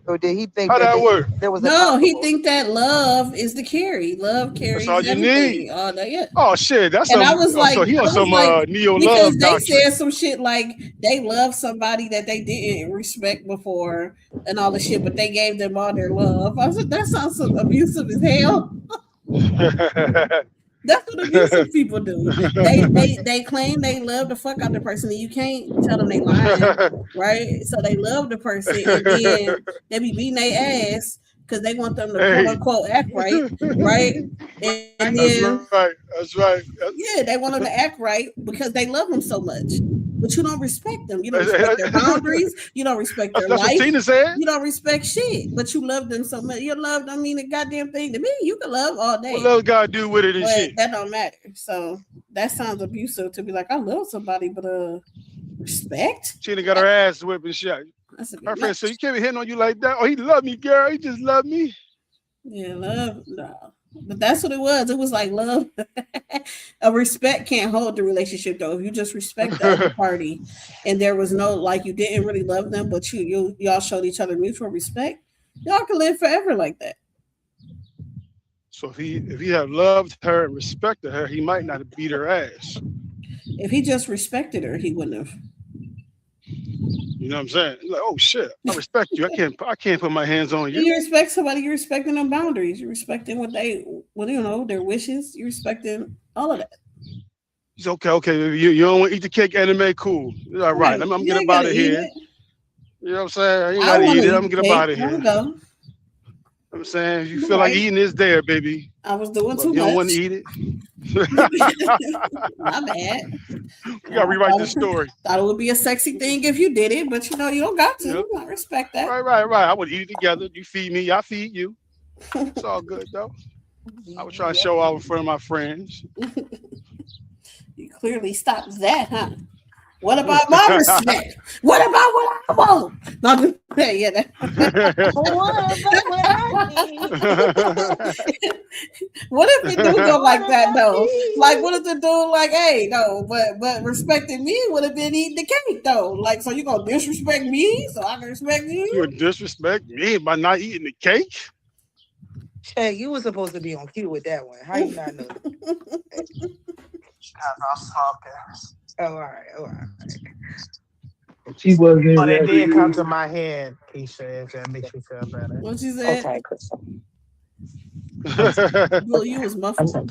Or did he think How that that work? there was No, he impossible? think that love is the carry. Love That's carries all you everything. need. All that, yeah. Oh shit, that's And I some. was Oh, like, so he on some neo because love they doctrine. said some shit like they love somebody that they didn't respect before and all the shit, but they gave them all their love. I was like, that sounds so abusive as hell. That's what abusive people do. They claim they love the fuck out the person, and you can't tell them they lying, right? So they love the person, and then they be beating their ass because they want them to quote Hey. unquote act right, right? And then That's right. That's right. yeah, they want them to act right because they love them so much. But you don't respect them. You don't respect their boundaries. You don't respect their That's what life. Tina said. You don't respect shit. But you love them so much. Your love don't mean a goddamn thing to me. You can love all day. What love got to do with it and But shit? that don't matter. So that sounds abusive to be like, I love somebody, but respect? Tina got her ass whipped and shit. Her friend said, "You can't be hitting on you like that." Oh, he love me, girl. He just love me. Yeah, love. No. But that's what it was. It was like love. A respect can't hold the relationship though. If you just respect the other party and there was no like you didn't really love them, but y'all showed each other mutual respect, y'all can live forever like that. So if he had loved her and respected her, he might not have beat her ass. If he just respected her, he wouldn't have. You know what I'm saying? Like, oh shit, I respect you. I can't put my hands on you. You respect somebody, you're respecting their boundaries. You're respecting their wishes. You're respecting all of that. He's okay. You don't want to eat the cake anime, cool. All right, I'm get up out of here. You know what I'm saying? I ain't gotta eat it. I'm gonna get up out of here. Go. I'm saying if you feel like eating this there, baby. I was doing too much. You don't want to eat it. My bad. You gotta rewrite this story. Thought it would be a sexy thing if you did it, but you don't got to. Yep. I respect that. Right. I would eat it together. You feed me, I feed you. It's all good though. I would try to show out in front of my friends. You clearly stopped that, huh? What about my respect? What about what I want? No, yeah, what if the dude go like that though? Like, what if the dude like, hey, no, but respecting me would have been eating the cake though. Like, so you gonna disrespect me so I can respect you? You would disrespect me by not eating the cake? Hey, you were supposed to be on cue with that one. How you not know? Oh, all right. She wasn't. But it did come to my head, Keisha, if that makes you feel better. What you said? Okay, Crystal. Well, you was muffled.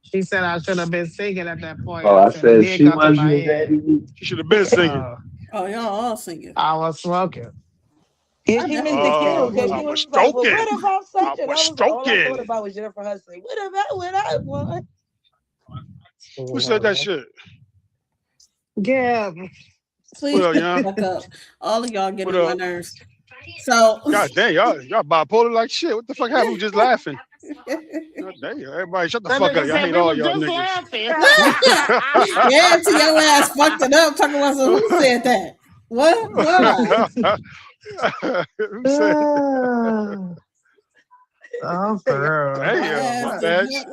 She said I should have been singing at that point. Oh, I said she wasn't. She should have been singing. Oh, y'all all singing. I was smoking. Yeah, she missed the cue because she was like, well, what about such? And all I thought about was Jennifer Hudson. What about what I want? Who said that shit? Yeah. Please fuck up. All of y'all getting on my nerves. So God damn, y'all bipolar like shit. What the fuck happened? We just laughing. God damn, everybody shut the fuck up. Y'all hate all y'all niggas. Yeah, until your ass fucked it up. Talking about who said that? What? Who said that? Oh, girl. Damn, my bad shit.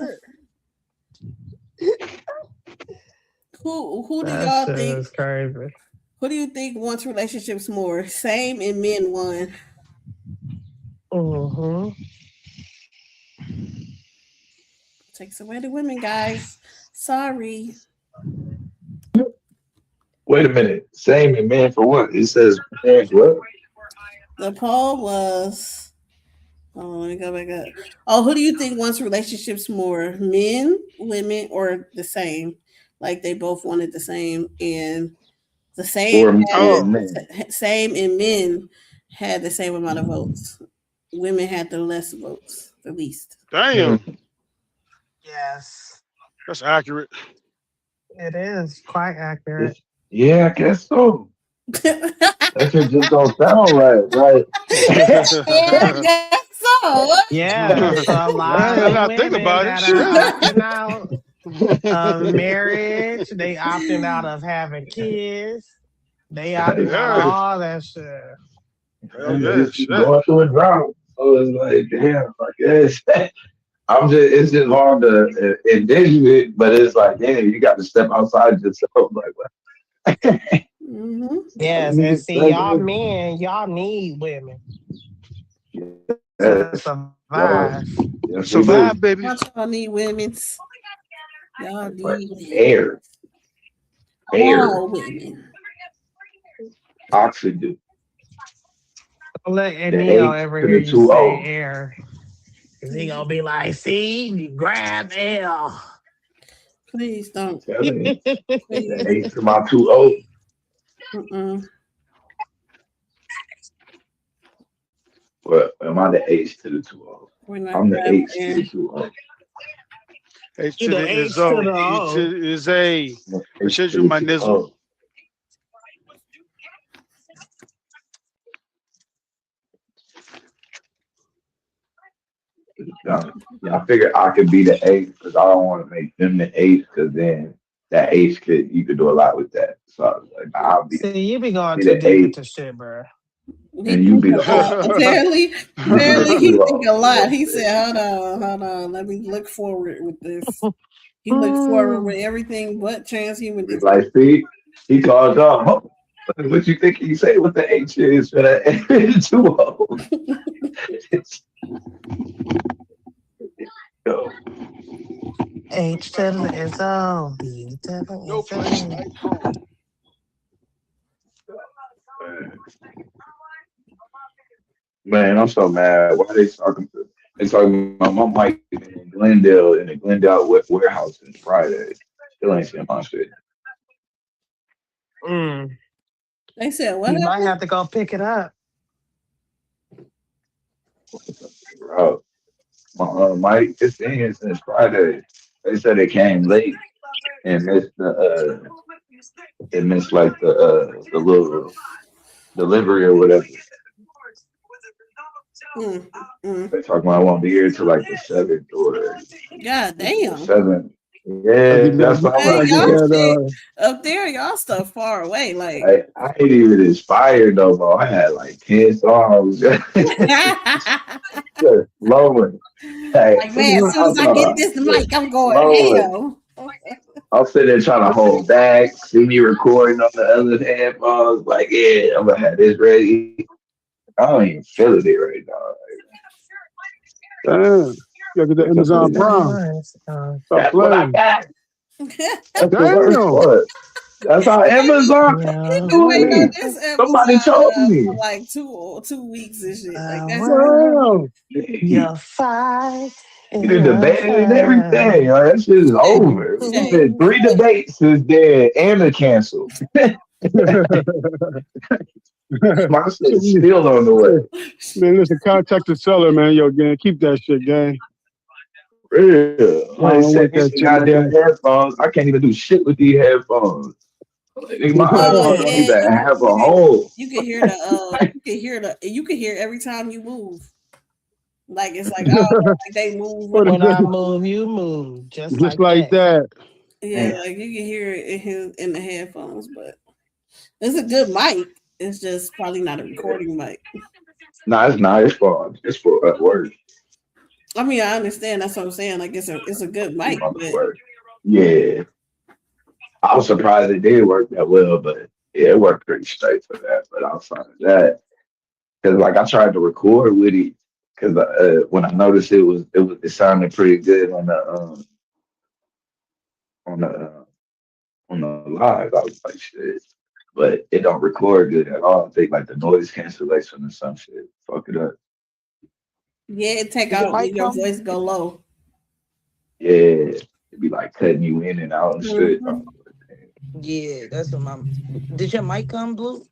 Who do y'all think is crazy? Who do you think wants relationships more? Same in men one. Takes away the women, guys. Sorry. Wait a minute. Same in men for what? It says man what? The poll was. Oh, let me go back up. Oh, who do you think wants relationships more? Men, women, or the same? Like they both wanted the same, and the same same in men had the same amount of votes. Women had the less votes, the least. Damn. Yes. That's accurate. It is quite accurate. Yeah, I guess so. That shit just don't sound right? Yeah, I guess so. Yeah, so a lot of women that are opting out of marriage, they opting out of having kids, they opting out of all that shit. Going through a drought. So it's like, damn, I guess. It's just hard to envision it, but it's like, damn, you got to step outside yourself. Like, what? Mm-hmm. Yes, and see, y'all men, y'all need women to survive. Survive, baby. Watch y'all need women's. Y'all need air. all women. Oxygen. Don't let The Neo H ever to hear the you two say O. air. Cause he gonna be like, see, you grab L. Please don't. Telling you. The Please. H to my two O. Well, am I the H to the two O? We're not I'm the H to grabbing the two O. H You to the the H is to O. the E O. to is A. H to Schedule the my two nizzle. O. Yeah, I figured I could be the H because I don't want to make them the H because then that H you could do a lot with that. So I was like, I'll See, you be going be too the deep H into shit, bro. He and you think be a the lot. O. Apparently The he two think a O. lot. He said, hold on. Let me look forward with this. He looked forward with everything but transhumanism. Like, see, he called up. What you think he say what the H is for that two O? Yo. H to the is O, B to the No is place O. like home. Man, I'm so mad. Why they talking about my mic in Glendale in the Glendale warehouse since Friday. Still ain't seen my shit. They said, what You might happened? have to go pick it up. Bro, my mic is in here since Friday. They said it came late and missed like the little delivery or whatever. They talking about I won't be here till like the 7th or God the damn. 7th. Yeah, that's what I'm Hey, like. y'all Yeah. shit up there, y'all stuff far away. Like I ain't even inspired no more. I had like 10 songs. Just flowing. Hey, like, man, as soon as I get this mic, I'm going flowing. hell. I'm sitting there trying to hold back, see me recording on the other headphones. Like, yeah, I'm gonna have this ready. I don't even feel it right now. Damn. You gotta get the Amazon Prime. Stop That's what I playing. got. That's the worst Damn. part. That's how Amazon Been do waiting on me. this Somebody Amazon told for me. like 2 weeks and shit. Like that's Damn. You're fine. We did debated and everything. Like, that shit is over. We Shay. did 3 debates since then and it canceled. My shit's still on the way. Man, listen, contact the seller, man. Yo, gang, keep that shit, gang. Real. I Like, don't sent want me that some shit, my goddamn guy. headphones. I can't even do shit with these headphones. Like, nigga, my Oh iPhone don't yeah, even have a hole. you can hear you can hear every time you move. Like it's like like they move What is When that? I move, you move. Just Just like like that. that. Yeah, like you can hear it in the headphones, but it's a good mic. It's just probably not a recording mic. Nah, it's not. It's for work. I mean, I understand. That's what I'm saying. Like it's a good mic, but Work. Yeah. I was surprised it did work that well, but yeah, it worked pretty straight for that. But outside of that, because like I tried to record with it, because when I noticed it sounded pretty good on the on the live, I was like shit. But it don't record good at all. I think like the noise cancellation or some shit fuck it up. yeah, it take Did your out mic your come? voice go low. Yeah, it'd be like cutting you in and out and shit. Yeah, that's what my. Did your mic come, Blue?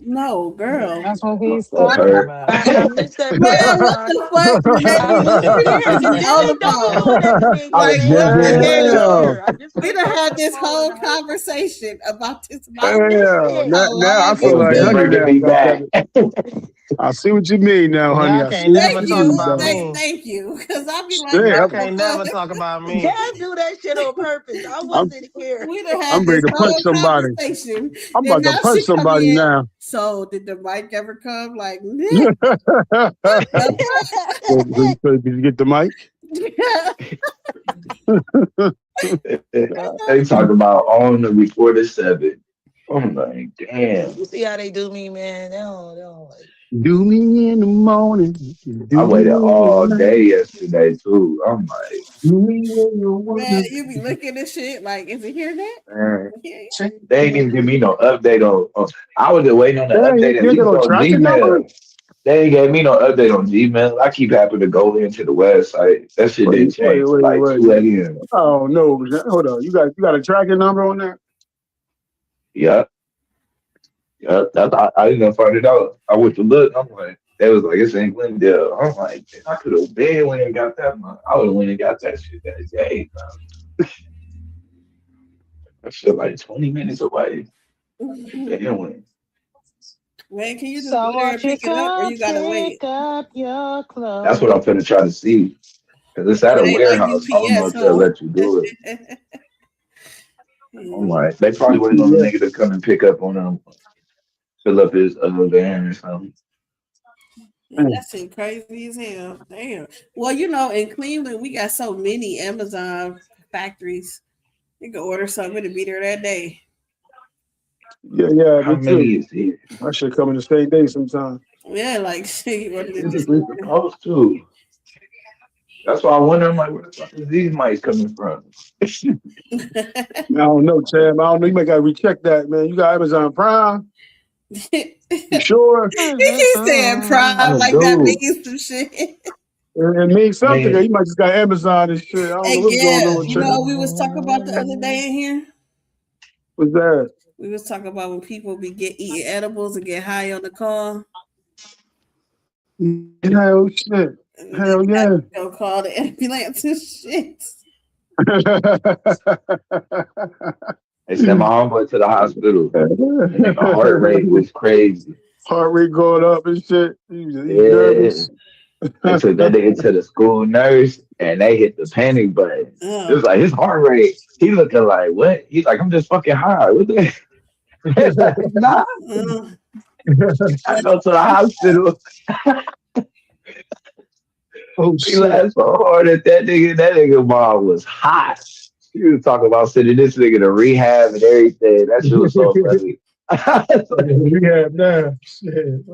No, girl. That's what he's That talking hurt. about. I missed that part. Man, what the fuck? I missed it. This all Jay, don't be doing about? that to me, Like Jay. what I the wasn't even hell? here. I just We picked done up had the this phone whole and I heard it. conversation about this mic. I missed Damn. it. How Now I long It feel it's was like good honey been? to now. be God back. damn it. I see what you mean now, honey. Y'all I can't see what never Thank you talk mean, you. about dog. me. Thank you. Because I'll be like, Shit, what Y'all the can't never fuck? talk about me. Jay do that shit on purpose. I I'm wasn't here. We done I'm had ready this to punch whole somebody. conversation. I'm And about to now punch she come somebody in. now. So did the mic ever come? Like, Did you get the mic? They talk about on the before the 7th. I'm like, damn. You see how they do me, man? They don't like. Do me in the morning. I Do me waited all in the day night. yesterday too. I'm like, Do me when you Man, want you be looking at shit like, is it here that? man, Yeah. they ain't even give me no update on. I was just waiting on the Dang, update at you got least no on tracking number? Gmail. They ain't gave me no update on Gmail. I keep having to go into the website. That shit didn't change till like 2 Wait. a.m. Oh no, hold on. You got a tracking number on that? Yeah, yeah. I didn't find it out. I went to look. I'm like, they was like, it's in Glendale. I'm like, man, I could have been when and got that. I would have went and got that shit that day. That shit like 20 minutes away. Damn, when. Man, can you just So go there won't and you pick it up or come you gotta wait? pick up your That's clothes? what I'm finna try to see. Cause it's at It a ain't like warehouse. I don't know UPS, if they'll huh? let you do it. I'm Yeah. like, they probably waiting on the nigga to come and pick up on them, fill up his van or something. Man, that shit crazy as hell. Damn. Well, in Cleveland, we got so many Amazon factories. You can order something to be there that day. Yeah, How me many too. is here? I should come in the same day sometime. Yeah, like shit, you ordered it this Typically morning. supposed to. That's why I wonder. I'm like, where the fuck is these mics coming from? I don't know, Chad. I don't know. You might gotta recheck that, man. You got Amazon Prime? You sure? He said prime I like that do. means some shit. It means I something. mean, You might just got Amazon and shit. I don't know Hey, what's going yeah, on, you Chad. know what we was talking about the other day in here? What's that? We was talking about when people eating edibles and get high on the call. Hell shit. And Hell they yeah. go call the ambulance and shit. they sent my homeboy to the hospital. The nigga heart rate was crazy. Heart rate going up and shit. He's Yeah. nervous. They took that nigga to the school nurse and they hit the panic button. It was like his heart rate. He looking like what? He's like, I'm just fucking high. What the nah. I go to the hospital. Oh He shit. laughed so hard at that nigga. That nigga mom was hot. He was talking about sending this nigga to rehab and everything. That shit was so funny. Rehab now. Shit.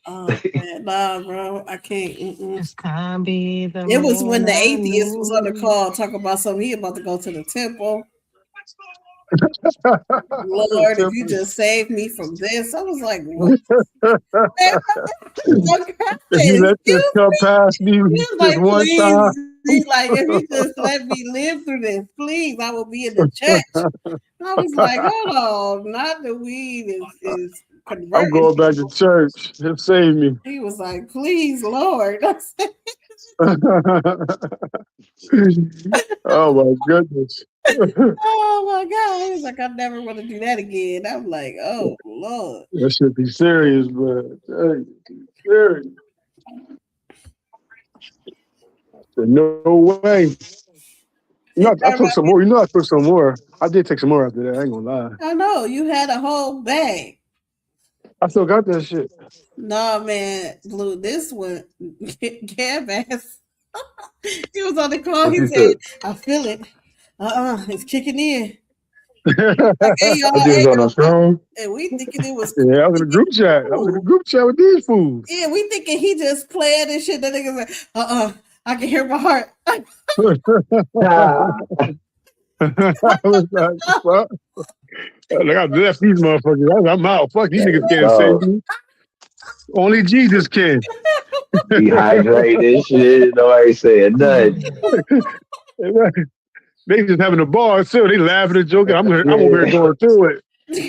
Oh man, nah, bro, I can't. This can't be the It was when man the I atheist was on the knew. call talking about something. He about to go to the temple. The Lord, if you temple. just saved me from this, I was like, what? Man, If you let this excuse come me. past me He was just like, one please. time. He's like, if you just let me live through this, please, I will be in the church. I was like, hold on, not the weed is I'm converting going back to people. church. He'll save me. He was like, please, Lord. Oh my goodness. Oh my God. He was like, I never want to do that again. I'm like, oh Lord. That should be serious, bro. Dang, serious. No way. I took some more. I took some more. I did take some more after that. I ain't gonna lie. I know you had a whole bag. I still got that shit. No, man, Blue, this one, Gab ass. He was on the call. What He you said, said? I feel it. It's kicking in. Like, hey, y'all, What you was on the phone? and we thinking it was Yeah, I was in a group chat. I was in a group chat with these fools. yeah, we thinking he just playing and shit. That nigga's like, I can hear my heart. I was like, fuck. Like, I left these motherfuckers. I'm out. Fuck, these niggas can't save So me. Only Jesus can. dehydrated shit. Nobody saying nothing. They just having a ball too. They laughing and joking. I'm over here Yeah. going through it.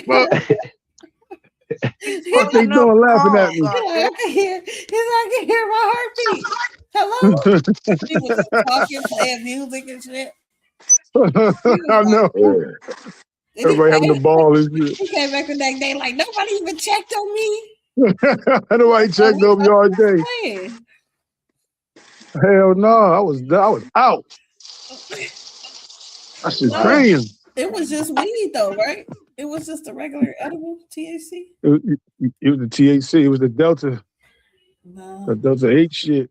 Fuck, what they doing laughing at me? I can hear my heartbeat. Hello? He was just talking, playing music and shit. I know. And Everybody having the ball and shit. he came back the next day like, nobody even checked on me. Nobody checked over you all day. Playing. Hell no, I was out. I should crazy. It was just weed though, right? It was just a regular edible THC. It was the THC. It was the Delta. No. The Delta 8 shit.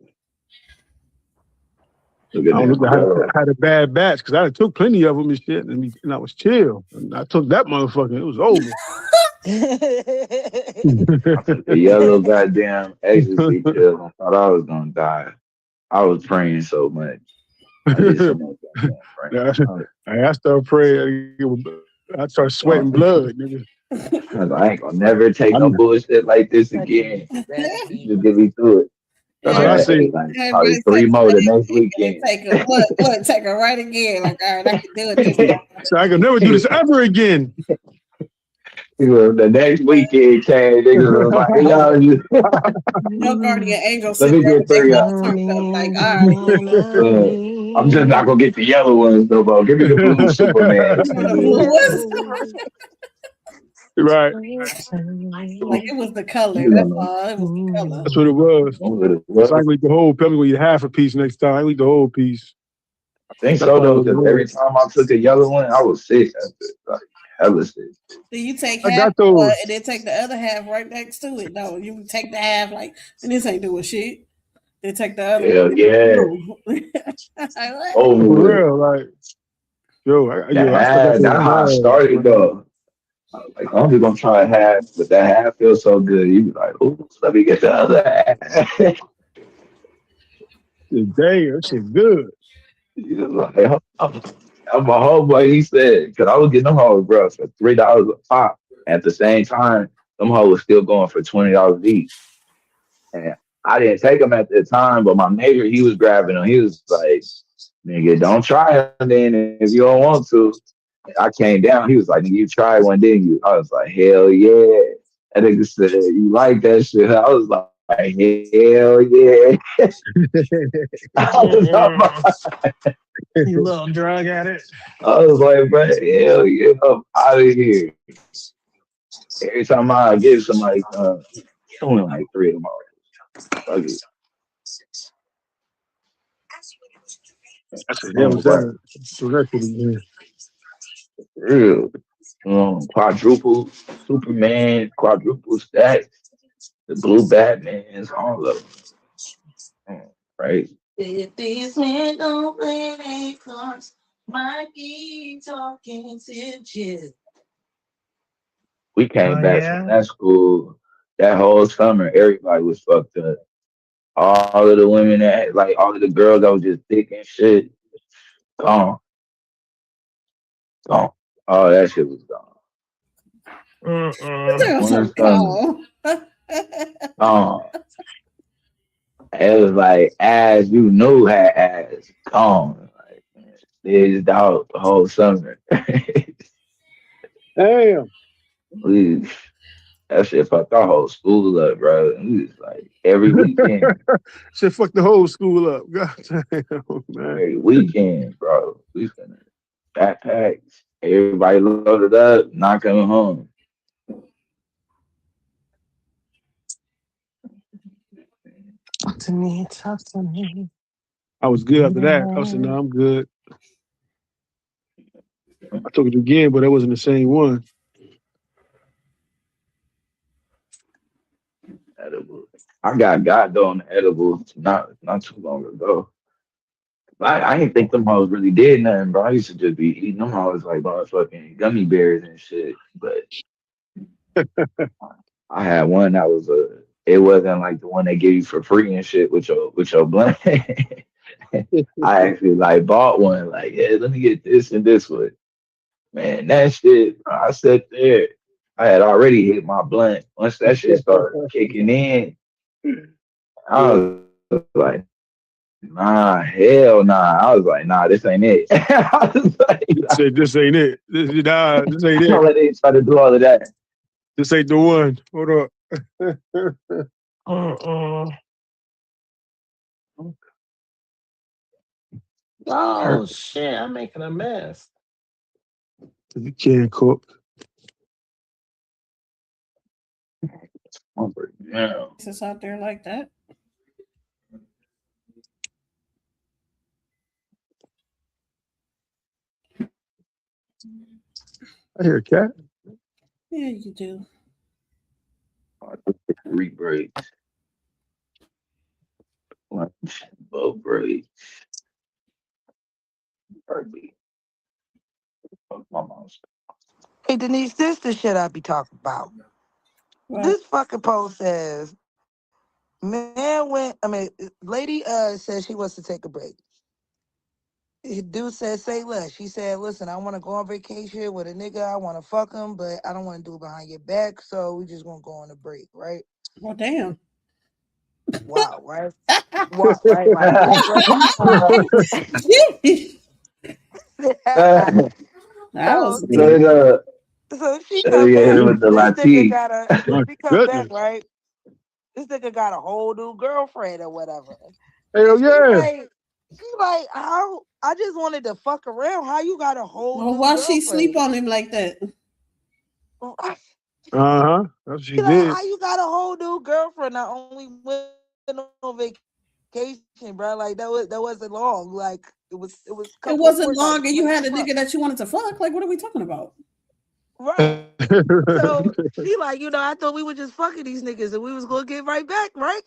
Look at I don't them. know. I had a bad batch because I took plenty of them and shit, and I was chill. And I took that motherfucker, it was over. I took a yellow goddamn ecstasy pill. I thought I was gonna die. I was praying so much. I did so much goddamn praying. I started praying. I started sweating blood, nigga. I ain't gonna never take no bullshit like this again. Just get me through it. That's what I say. Probably 3 more the next weekend. Take her, look, take her right again. Like, all right, I can do it this time. So I can never do this ever again. The next weekend came, niggas was like, y'all No guardian angel. let me get 3 up. Like, all right. I'm just not gonna get the yellow ones no more. Give me the blue Superman. The blue ones. Right. Like it was the color. That's all. It was the color. That's what it was. So I can eat the whole pill. I'm gonna eat half a piece next time. I eat the whole piece. I think so though, because every time I took a yellow one, I was sick after, like hella sick. So you take half one and then take the other half right next to it. No, you take the half like, and this ain't doing shit. Then take the other. Hell one. Oh, for real, like, yo, that's how I started though. Like, I'm just gonna try half, but that half feels so good. You be like, ooh, let me get the other half. Damn, that shit good. Like, I'm my homeboy, he said, because I was getting them hoes, bro, for $3 a pop. At the same time, them hoes was still going for $20 each. And I didn't take them at the time, but my neighbor, he was grabbing them. He was like, nigga, don't try them then if you don't want to. I came down. He was like, you tried one, didn't you? I was like, hell yeah. And nigga said, you like that shit? I was like, hell yeah. You little drug addict. I was like, bro, hell yeah, I'm out of here. Every time I give somebody, only like 3 of them all. Okay. That's what was that? So that could be real. Quadruple Superman, quadruple stacks, the blue Batmans, all of them. Right? If these men don't play their cards, might be talking to shit. We came back from that school that whole summer. Everybody was fucked up. All of the women that, like, all of the girls that was just thick and shit, gone. Gone. Oh, that shit was gone. It was like ass you knew had ass gone. Like, staged out the whole summer. Damn. That shit fucked our whole school up, bro. And we was like every weekend. Shit fucked the whole school up. God damn, man. Every weekend, bro. We finna backpacks. Everybody loaded up, not coming home. Talk to me, talk to me. I was good after that. I said, no, I'm good. I took it again, but it wasn't the same one. Edible. I got on the edible not too long ago. I didn't think them hoes really did nothing, bro. I used to just be eating them hoes like motherfucking gummy bears and shit. But I had one that was it wasn't like the one they give you for free and shit with your blunt. I actually like bought one, like, yeah, let me get this and this one. Man, that shit, bro, I sat there. I had already hit my blunt. Once that shit started kicking in, I was like, nah, hell nah. I was like, nah, this ain't it. I was like, this ain't it. This ain't it. Don't let it try to do all of that. This ain't the one. Hold up. Oh shit, I'm making a mess. You can't cook. Yeah. Is this out there like that? I hear a cat. Yeah, you do. I took 3 breaks. Lunch, both breaks. Hey Denise, this the shit I be talking about. Right. This fucking post says, lady says she wants to take a break. Dude said, say less. She said, listen, I want to go on vacation with a nigga. I want to fuck him, but I don't want to do it behind your back. So we just going to go on a break, right? Well, damn. Wow, right? Wow, right? Like, That was so, deep. so she Hit come back. him with the This nigga latte. got My she come back, goodness. right? This nigga got a whole new girlfriend or whatever. Hell yeah. She like, how? I just wanted to fuck around. How you got a whole Well, new why she sleep girlfriend? on him like that? Uh-huh. That's what she She like, did. how you got a whole new girlfriend? I only went on vacation, bro. Like that wasn't long. Like it was a It couple of wasn't fortnights. long, and you What had the a fuck? nigga that you wanted to fuck. Like, what are we talking about? Right. So she like, I thought we were just fucking these niggas and we was gonna get right back, right?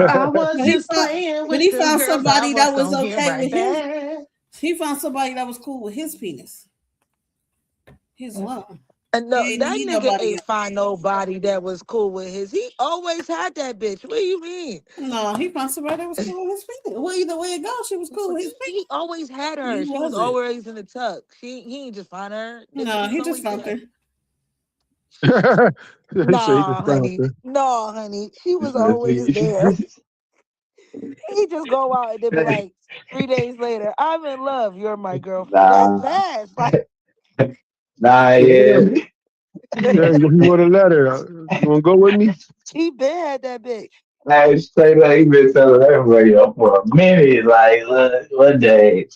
I was But he just found, playing but with he them found girls. I somebody was that was gonna get okay right with his. back. He found somebody that was cool with his penis. His lung. And He no, ain't that need nigga nobody ain't else. find nobody that was cool with his. He always had that bitch. What do you mean? No, he found somebody that was cool with his penis. Well, either way it goes, she was cool with his penis. He always had her. He She was wasn't. always in the tuck. He ain't just find her. Nigga, No, she was he just always found there. her. He said he just Nah, found honey. her. No, honey. She was always there. He just go out and then be like 3 days later, I'm in love. You're my girlfriend. That's Nah, fast. Like nah, Yeah. yeah. Yeah, he wrote a letter. You want to go with me? he been had that bitch. I straight up, he been telling everybody up for a minute, like, look, one day.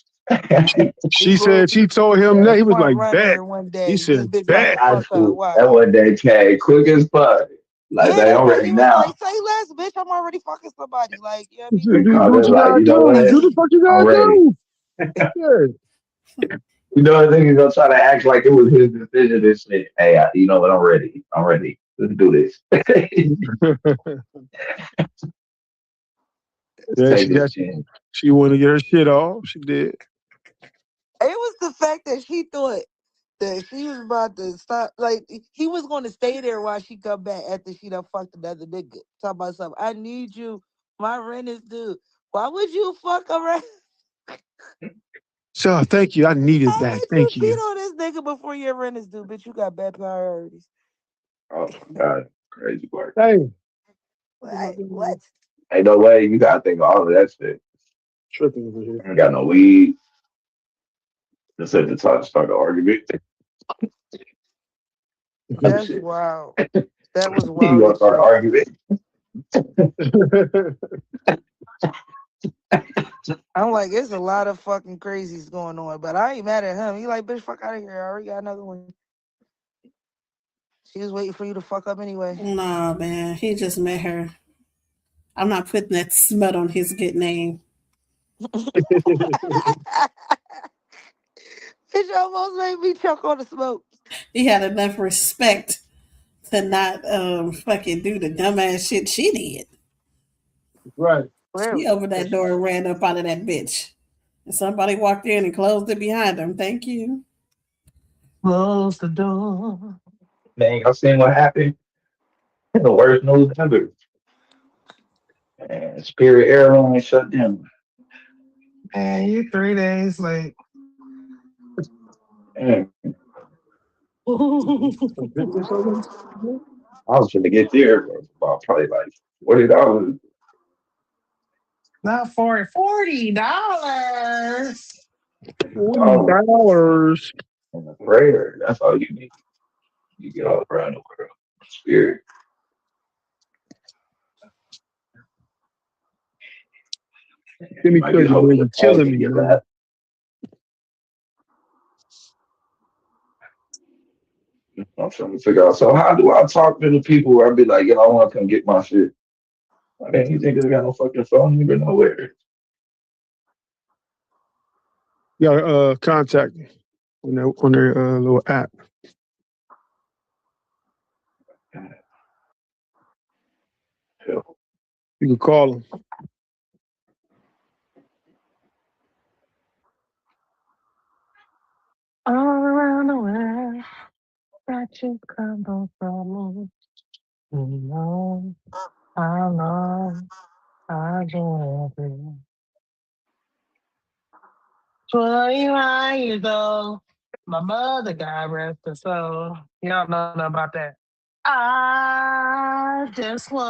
He She pulled said she told him the that. He was front like, bet. runner one He day. This said, bitch about bet. to I fuck up. shoot. That Wow. one day came quick as fuck. Like, Yeah, they that's why already he was now. like, say less, bitch. I'm already fucking somebody. Like, you know what I He mean? said, do Oh, what they're you like, gotta you know do. what? Do the fuck you I'm gotta ready. do. Yeah. You know, I think he's gonna try to act like it was his decision and shit. Hey, you know what? I'm ready. I'm ready. Let's do this. Let's Yeah, take this chance. she wanted to get her shit off. She did. It was the fact that she thought that she was about to stop. Like, he was going to stay there while she come back after she done fucked another nigga. Talk about something. I need you. My rent is due. Why would you fuck around? So thank you. I needed Why that. would you Thank cheat you. on this nigga before your rent is due? Bitch, you got bad priorities. Oh my god, crazy work. Hey. Like, what? Ain't no way you gotta think of all of that shit. Tripping over here. I ain't got no weed. Just at the time to start the argument. Oh That's shit. wild. That was You wild gonna as start an shit. argument? I'm like, it's a lot of fucking crazies going on, but I ain't mad at him. He like, bitch, fuck out of here. I already got another one. She was waiting for you to fuck up anyway. Nah, man. He just met her. I'm not putting that smut on his good name. Bitch almost made me choke on the smoke. He had enough respect to not fucking do the dumbass shit she did. Right. He Clearly. opened that door and ran up out of that bitch. And somebody walked in and closed it behind him. Thank you. Close the door. Man, y'all seen what happened? The worst news ever. And Spirit Airlines shut down. Man, you 3 days late. Man, Some business over there? I was trying to get there for about probably like $40. Not $40. Oh, $40. and a prayer. That's all you need. You get all around the world. Spirit. Give You me might get crazy, hoping man. your You're pad killing can me, get man. that. I'm trying to figure out. So how do I talk to the people where I be like, yo, I want to come get my shit? I mean, you think they got no fucking phone number nowhere? You gotta contact me on their little app. Hell, You can call them. All around the world, that you come from me. You know, I know, I do it. 29 years old. My mother got rest her soul. Y'all know about that. I just want